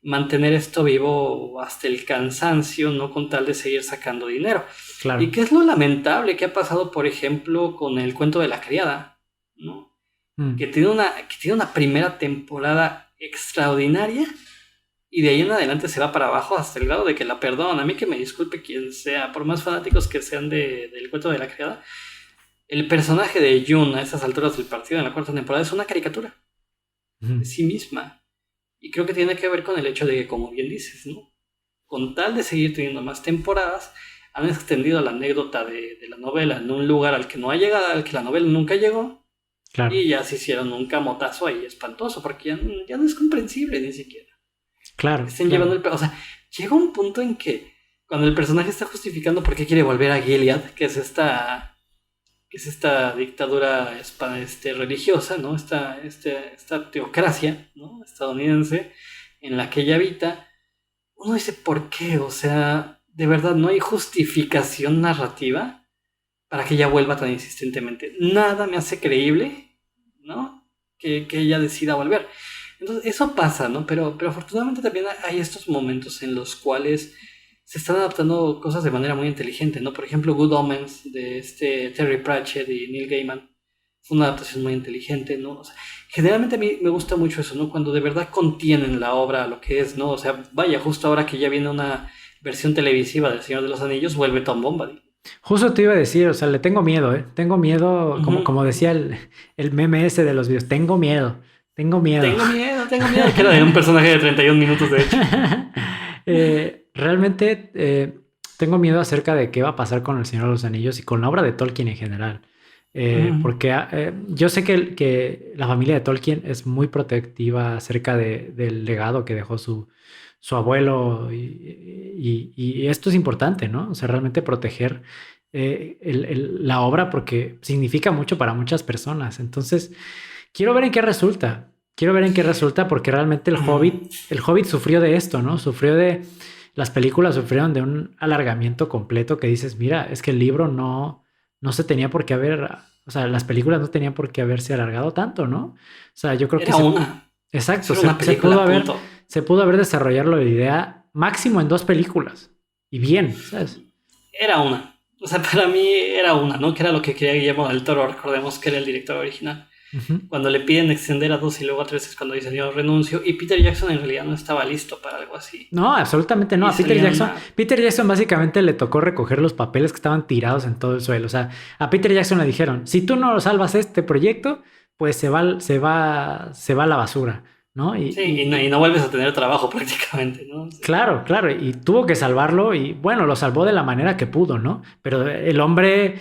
mantener esto vivo hasta el cansancio, no con tal de seguir sacando dinero. Y Claro. qué es lo lamentable que ha pasado, por ejemplo, con el cuento de la criada, ¿no? Mm, Que tiene una primera temporada extraordinaria y de ahí en adelante se va para abajo hasta el grado de que la perdonan. A mí que me disculpe quien sea, por más fanáticos que sean del cuento de la criada, el personaje de June a esas alturas del partido en la cuarta temporada es una caricatura ujú. de sí misma. Y creo que tiene que ver con el hecho de que, como bien dices, ¿no? Con tal de seguir teniendo más temporadas, han extendido la anécdota de la novela en un lugar al que no ha llegado, al que la novela nunca llegó, Claro, y ya se hicieron un camotazo ahí espantoso, porque ya no es comprensible ni siquiera. claro, Estén llevando claro. el... O sea, llega un punto en que cuando el personaje está justificando por qué quiere volver a Gilead, que es que es esta dictadura religiosa, ¿no? Esta teocracia, ¿no? Estadounidense en la que ella habita, uno dice, ¿por qué? O sea, de verdad no hay justificación narrativa para que ella vuelva tan insistentemente. Nada me hace creíble, ¿no? Que ella decida volver. Entonces, eso pasa, ¿no? Pero afortunadamente también hay estos momentos en los cuales se están adaptando cosas de manera muy inteligente, ¿no? Por ejemplo, Good Omens de Terry Pratchett y Neil Gaiman fue una adaptación muy inteligente, ¿no? O sea, generalmente a mí me gusta mucho eso, ¿no? Cuando de verdad contienen la obra a lo que es, ¿no? O sea, vaya, justo ahora que ya viene una versión televisiva del Señor de los Anillos, vuelve Tom Bombadil. Justo te iba a decir, o sea, le tengo miedo, ¿eh? Tengo miedo, Ujú. como decía el meme ese de los videos, tengo miedo, tengo miedo. Tengo miedo, que era de un personaje de 31 minutos, de hecho. Realmente tengo miedo acerca de qué va a pasar con El Señor de los Anillos y con la obra de Tolkien en general. Ujú. Porque yo sé que la familia de Tolkien es muy protectiva acerca del legado que dejó su abuelo y esto es importante, ¿no? O sea, realmente proteger la obra porque significa mucho para muchas personas. Entonces, quiero ver en qué resulta. Quiero ver en qué resulta porque realmente Ujú. El Hobbit sufrió de esto, ¿no? Sufrió de, las películas sufrieron de un alargamiento completo que dices, mira, es que el libro no se tenía por qué haber, o sea, las películas no tenían por qué haberse alargado tanto, ¿no? O sea, yo creo que Era una. exacto, Eso era una película, punto. se pudo haber desarrollado la idea máximo en 2 películas. Y bien, ¿sabes? Era una. O sea, para mí era una, ¿no? Que era lo que quería Guillermo del Toro. Recordemos que era el director original. Ujú. Cuando le piden extender a dos y luego a tres es cuando dice yo renuncio. Y Peter Jackson en realidad no estaba listo para algo así. No, absolutamente no. Y salieron a... Peter Jackson básicamente le tocó recoger los papeles que estaban tirados en todo el suelo. O sea, a Peter Jackson le dijeron, si tú no salvas este proyecto, pues se va a la basura, ¿no? Sí, y no vuelves a tener trabajo prácticamente, ¿no? Sí. Claro, claro, y tuvo que salvarlo y bueno, lo salvó de la manera que pudo, ¿no? Pero el hombre,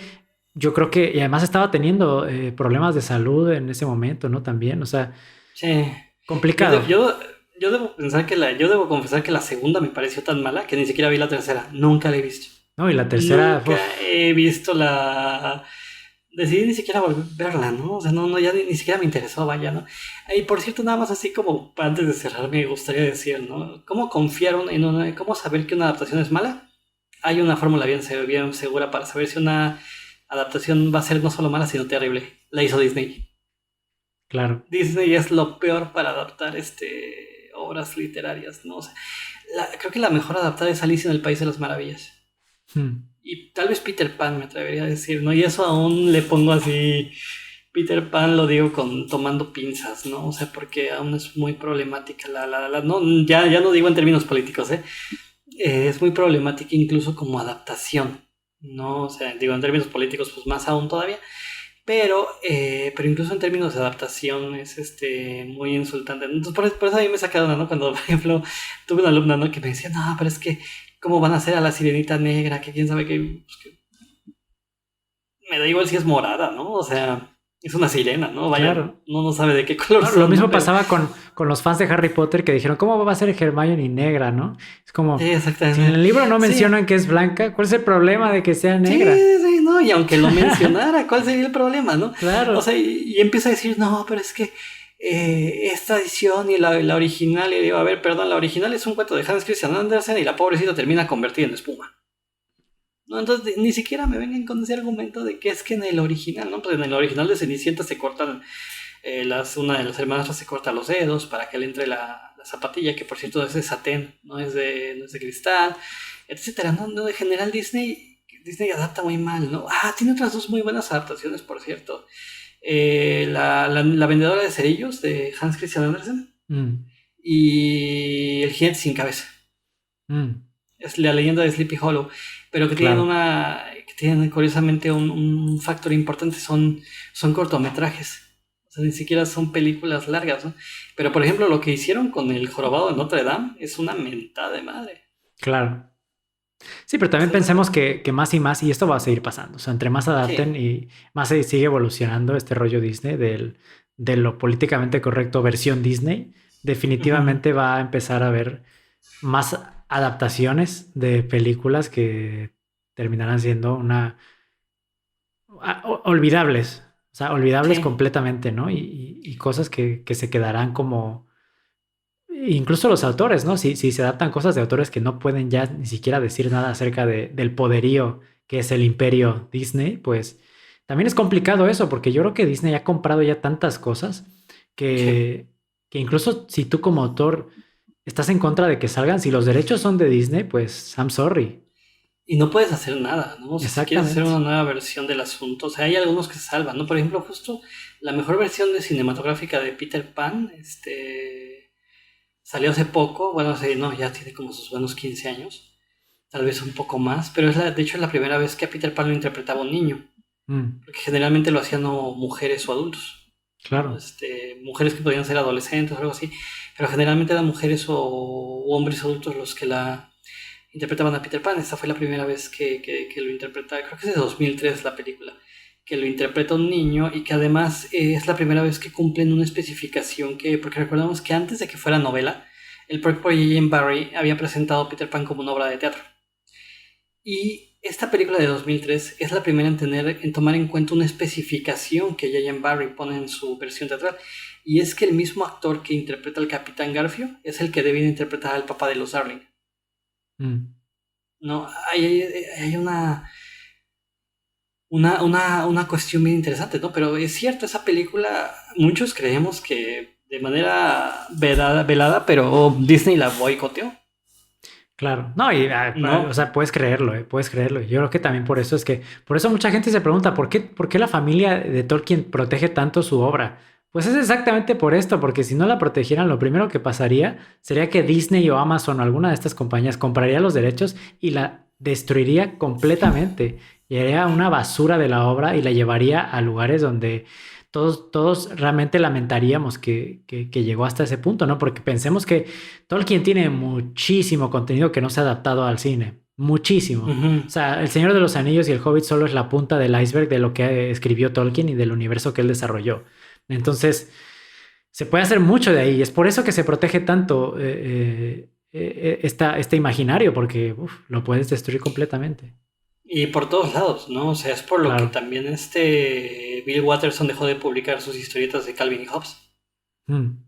yo creo que, y además estaba teniendo problemas de salud en ese momento, ¿no? También, o sea, Sí. Yo, complicado, de- yo, yo debo pensar yo debo confesar que la segunda me pareció tan mala que ni siquiera vi la tercera. Nunca la he visto. ¿no? Y la tercera, Nunca uf, he visto la... Decidí ni siquiera volver a verla, ¿no? O sea, no, ya ni siquiera me interesó, vaya, ¿no? Y por cierto, nada más así como antes de cerrar, me gustaría decir, ¿no? ¿Cómo confiaron en una... ¿Cómo saber que una adaptación es mala? Hay una fórmula bien segura para saber si una adaptación va a ser no solo mala, sino terrible. La hizo Disney. claro. Disney es lo peor para adaptar obras literarias, ¿no? O sea, creo que la mejor adaptada es Alicia en el País de las Maravillas. Hmm. Y tal vez Peter Pan me atrevería a decir, ¿no? Y eso aún le pongo así, Peter Pan lo digo tomando pinzas, ¿no? O sea, porque aún es muy problemática no, ya no digo en términos políticos, ¿eh? Es muy problemática incluso como adaptación, ¿no? O sea, digo en términos políticos, pues más aún todavía, pero incluso en términos de adaptación es muy insultante. Entonces, por eso a mí me saca de onda, ¿no? Cuando, por ejemplo, tuve una alumna, ¿no? Que me decía, no, pero es que, ¿cómo van a hacer a la sirenita negra? Que quién sabe qué. Pues, que me da igual si es morada, ¿no? O sea, es una sirena, ¿no? Vaya, Claro. no sabe de qué color No, lo son, ¿no? mismo Pero, pasaba con los fans de Harry Potter que dijeron, ¿cómo va a ser Hermione negra, no? Es sí, como, si en exactamente. el libro no Sí, mencionan que es blanca, ¿cuál es el problema de que sea sí, negra? sí, no, y aunque lo mencionara, ¿cuál sería el problema, no? O Claro. sea, y empieza a decir, no, pero es que esta edición y la original, y le digo, a ver, perdón, la original es un cuento de Hans Christian Andersen y la pobrecita termina convertida en espuma. No, entonces ni siquiera me vengan con ese argumento de que es que en el original, ¿no? Pues en el original de Cenicienta se cortan, una de las hermanas se corta los dedos para que le entre la zapatilla, que por cierto es de satén, no es de cristal, etcétera, ¿no? No, en general Disney adapta muy mal, ¿no? Ah, tiene otras dos muy buenas adaptaciones, por cierto. La vendedora de cerillos de Hans Christian Andersen Mm, y El jinete sin cabeza. mm, Es la leyenda de Sleepy Hollow, pero claro. que tienen curiosamente un factor importante, son cortometrajes. O sea, ni siquiera son películas largas, ¿no? Pero por ejemplo, lo que hicieron con El Jorobado de Notre Dame es una mentada de madre. Claro. Sí, pero O también sea, pensemos que más y más, y esto va a seguir pasando, o sea, entre más adapten sí. y más se sigue evolucionando este rollo Disney de lo políticamente correcto versión Disney, Ujú. definitivamente va a empezar a haber más adaptaciones de películas que terminarán siendo olvidables. O sea, olvidables Sí. completamente, ¿no? Y cosas que se quedarán como... Incluso los autores, ¿no? Si se adaptan cosas de autores que no pueden ya ni siquiera decir nada acerca del poderío que es el imperio Disney, pues también es complicado eso, porque yo creo que Disney ha comprado ya tantas cosas Sí. que, que incluso si tú como autor estás en contra de que salgan, si los derechos son de Disney, pues I'm sorry. Y no puedes hacer nada, ¿no? O sea, si quieres hacer una Exactamente. nueva versión del asunto, o sea, hay algunos que se salvan, ¿no? Por ejemplo, justo la mejor versión de cinematográfica de Peter Pan, salió hace poco, bueno, sí, no, ya tiene como sus buenos 15 años, tal vez un poco más, pero de hecho es la primera vez que a Peter Pan lo interpretaba un niño, Mm, porque generalmente lo hacían no mujeres o adultos, ¿no? claro. Mujeres que podían ser adolescentes o algo así, pero generalmente eran mujeres o hombres adultos los que la interpretaban a Peter Pan. Esta fue la primera vez que lo interpreta, creo que es de 2003 la película, que lo interpreta un niño y que además es la primera vez que cumplen una especificación porque recordamos que antes de que fuera novela, el propio J.M. Barrie había presentado Peter Pan como una obra de teatro. Y esta película de 2003 es la primera en tomar en cuenta una especificación que J.M. Barrie pone en su versión teatral. Y es que el mismo actor que interpreta al Capitán Garfio es el que debe interpretar al papá de los Darling. Mm. No, hay una cuestión bien interesante, ¿no? Pero es cierto, esa película, muchos creemos que de manera velada, pero Disney la boicoteó, Claro, no, o ¿no? sea, puedes creerlo, puedes creerlo. Yo creo que también por eso es que, por eso mucha gente se pregunta, por qué la familia de Tolkien protege tanto su obra? Pues es exactamente por esto, porque si no la protegieran, lo primero que pasaría sería que Disney o Amazon o alguna de estas compañías compraría los derechos y la destruiría completamente. Y haría una basura de la obra y la llevaría a lugares donde todos realmente lamentaríamos que llegó hasta ese punto, ¿no? Porque pensemos que Tolkien tiene muchísimo contenido que no se ha adaptado al cine. Muchísimo. Ujú. O sea, El Señor de los Anillos y El Hobbit solo es la punta del iceberg de lo que escribió Tolkien y del universo que él desarrolló. Entonces, se puede hacer mucho de ahí. Es por eso que se protege tanto este imaginario, porque lo puedes destruir completamente. Y por todos lados, ¿no? O sea, es por lo que Claro. también Bill Watterson dejó de publicar sus historietas de Calvin y Hobbes. Mm,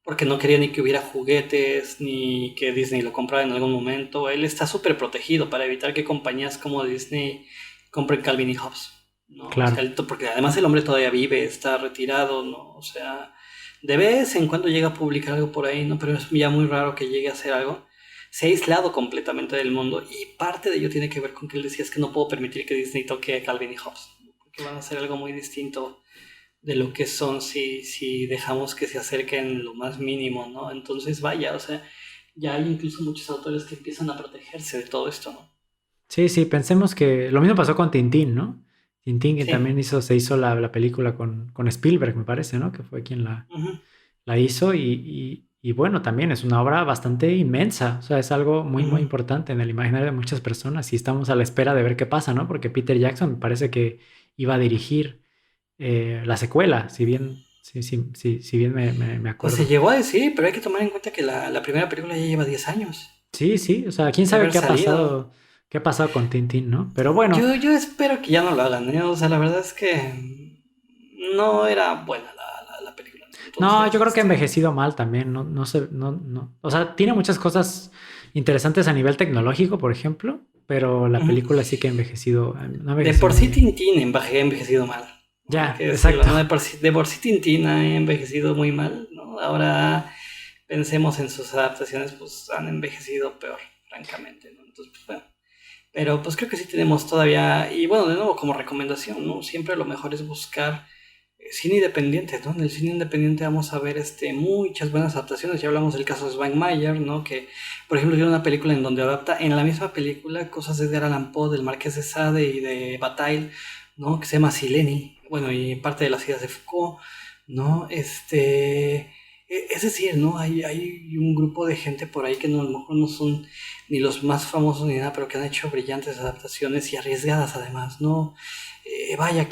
Porque no quería ni que hubiera juguetes, ni que Disney lo comprara en algún momento. Él está súper protegido para evitar que compañías como Disney compren Calvin y Hobbes, ¿no? O sea, claro. porque además el hombre todavía vive, está retirado, ¿no? O sea, de vez en cuando llega a publicar algo por ahí, ¿no? Pero es ya muy raro que llegue a hacer algo. Se ha aislado completamente del mundo y parte de ello tiene que ver con que él decía es que no puedo permitir que Disney toque a Calvin y Hobbes, ¿no? Porque van a hacer algo muy distinto de lo que son si dejamos que se acerquen lo más mínimo, ¿no? Entonces, vaya, o sea, ya hay incluso muchos autores que empiezan a protegerse de todo esto, ¿no? Sí, sí, pensemos que lo mismo pasó con Tintín, ¿no? Tintín que Sí. también se hizo la película con Spielberg, me parece, ¿no? Que fue quien Ujú, la hizo y bueno, también es una obra bastante inmensa, o sea, es algo muy, muy ujú. importante en el imaginario de muchas personas y estamos a la espera de ver qué pasa, ¿no? Porque Peter Jackson me parece que iba a dirigir la secuela, si bien me Pues se acuerdo. llegó a decir, pero hay que tomar en cuenta que la primera película ya lleva 10 años Sí, sí, o sea, quién de sabe haber salido. qué ha pasado con Tintín, ¿no? Pero bueno. Yo espero que ya no lo hagan, ¿eh? O sea, la verdad es que no era buena la película, ¿no? No, yo Entonces, creo que ha envejecido mal también, no sé, no. O sea, tiene muchas cosas interesantes a nivel tecnológico, por ejemplo, pero la ujú. película sí que ha envejecido, no ha De envejecido por muy sí bien. Tintín ha envejecido mal, ¿no? Hay Ya, que decirlo, exacto. ¿no? De por sí Tintín ha envejecido muy mal, ¿no? Ahora pensemos en sus adaptaciones, pues han envejecido peor, francamente, ¿no? Entonces, pues bueno. Pero pues creo que sí tenemos todavía, y bueno, de nuevo como recomendación, ¿no? Siempre lo mejor es buscar cine independiente, ¿no? En el cine independiente vamos a ver muchas buenas adaptaciones. Ya hablamos del caso de Svankmajer, ¿no? Que, por ejemplo, tiene una película en donde adapta en la misma película cosas de Edgar Allan Poe, del Marqués de Sade y de Bataille, ¿no? Que se llama Sileni, bueno, y parte de las ideas de Foucault, ¿no? Es decir, ¿no? Hay un grupo de gente por ahí que no, a lo mejor no son ni los más famosos ni nada, pero que han hecho brillantes adaptaciones y arriesgadas además, ¿no? Vaya,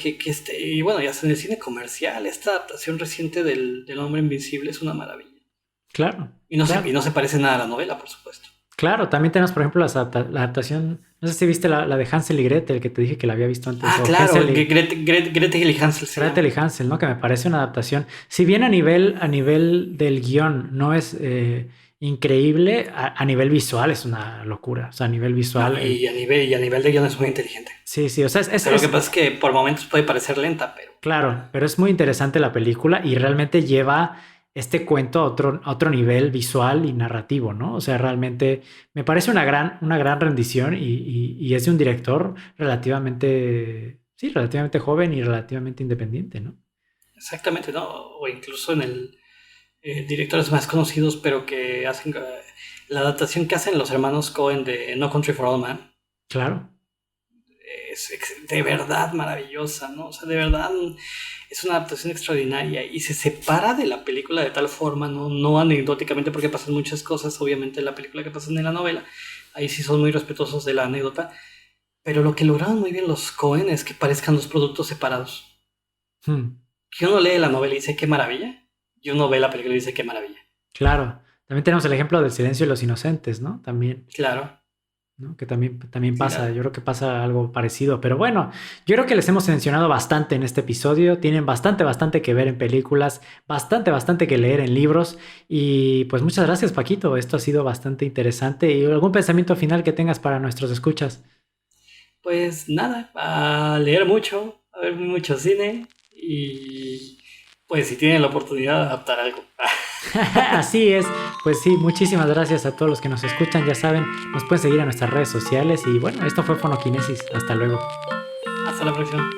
y bueno, ya sea en el cine comercial, esta adaptación reciente del Hombre Invisible es una maravilla. Claro, Y no claro. se parece nada a la novela, por supuesto. Claro, también tenemos, por ejemplo, la adaptación, no sé si viste la de Hansel y Gretel, que te dije que la había visto antes, Ah, o claro, Hansel y, Gretel y Hansel se Gretel llama. y Hansel, ¿no? Que me parece una adaptación, si bien a nivel del guión no es increíble, a nivel visual es una locura, o sea, a nivel No, visual, y a nivel de guión es muy inteligente. sí, sí, o sea, O sea, lo que pasa es que por momentos puede parecer lenta, pero claro, pero es muy interesante la película y realmente lleva este cuento a otro nivel visual y narrativo, ¿no? O sea, realmente me parece una gran rendición y es de un director relativamente, sí, relativamente joven y relativamente independiente, ¿no? exactamente, ¿no? O incluso en el directores más conocidos, pero que hacen la adaptación que hacen los hermanos Cohen de No Country for Old Men Claro. es de verdad maravillosa, ¿no? O sea, de verdad es una adaptación extraordinaria y se separa de la película de tal forma, no anecdóticamente, porque pasan muchas cosas, obviamente, en la película que pasan en la novela. Ahí sí son muy respetuosos de la anécdota, pero lo que lograron muy bien los Cohen es que parezcan dos productos separados. Hmm, Que uno lee la novela y dice qué maravilla, y uno ve la película y dice qué maravilla. claro. También tenemos el ejemplo del silencio de los inocentes, ¿no? También. Claro, ¿No? Que también pasa, claro. yo creo que pasa algo parecido, pero bueno, yo creo que les hemos mencionado bastante en este episodio, tienen bastante que ver en películas, bastante que leer en libros y pues muchas gracias Paquito, esto ha sido bastante interesante y algún pensamiento final que tengas para nuestros escuchas. Pues nada, a leer mucho, a ver mucho cine y pues si tienen la oportunidad de adaptar algo. Así es, pues sí, muchísimas gracias a todos los que nos escuchan, ya saben, nos pueden seguir en nuestras redes sociales y bueno, esto fue Fonoquinesis, hasta luego. Hasta la próxima.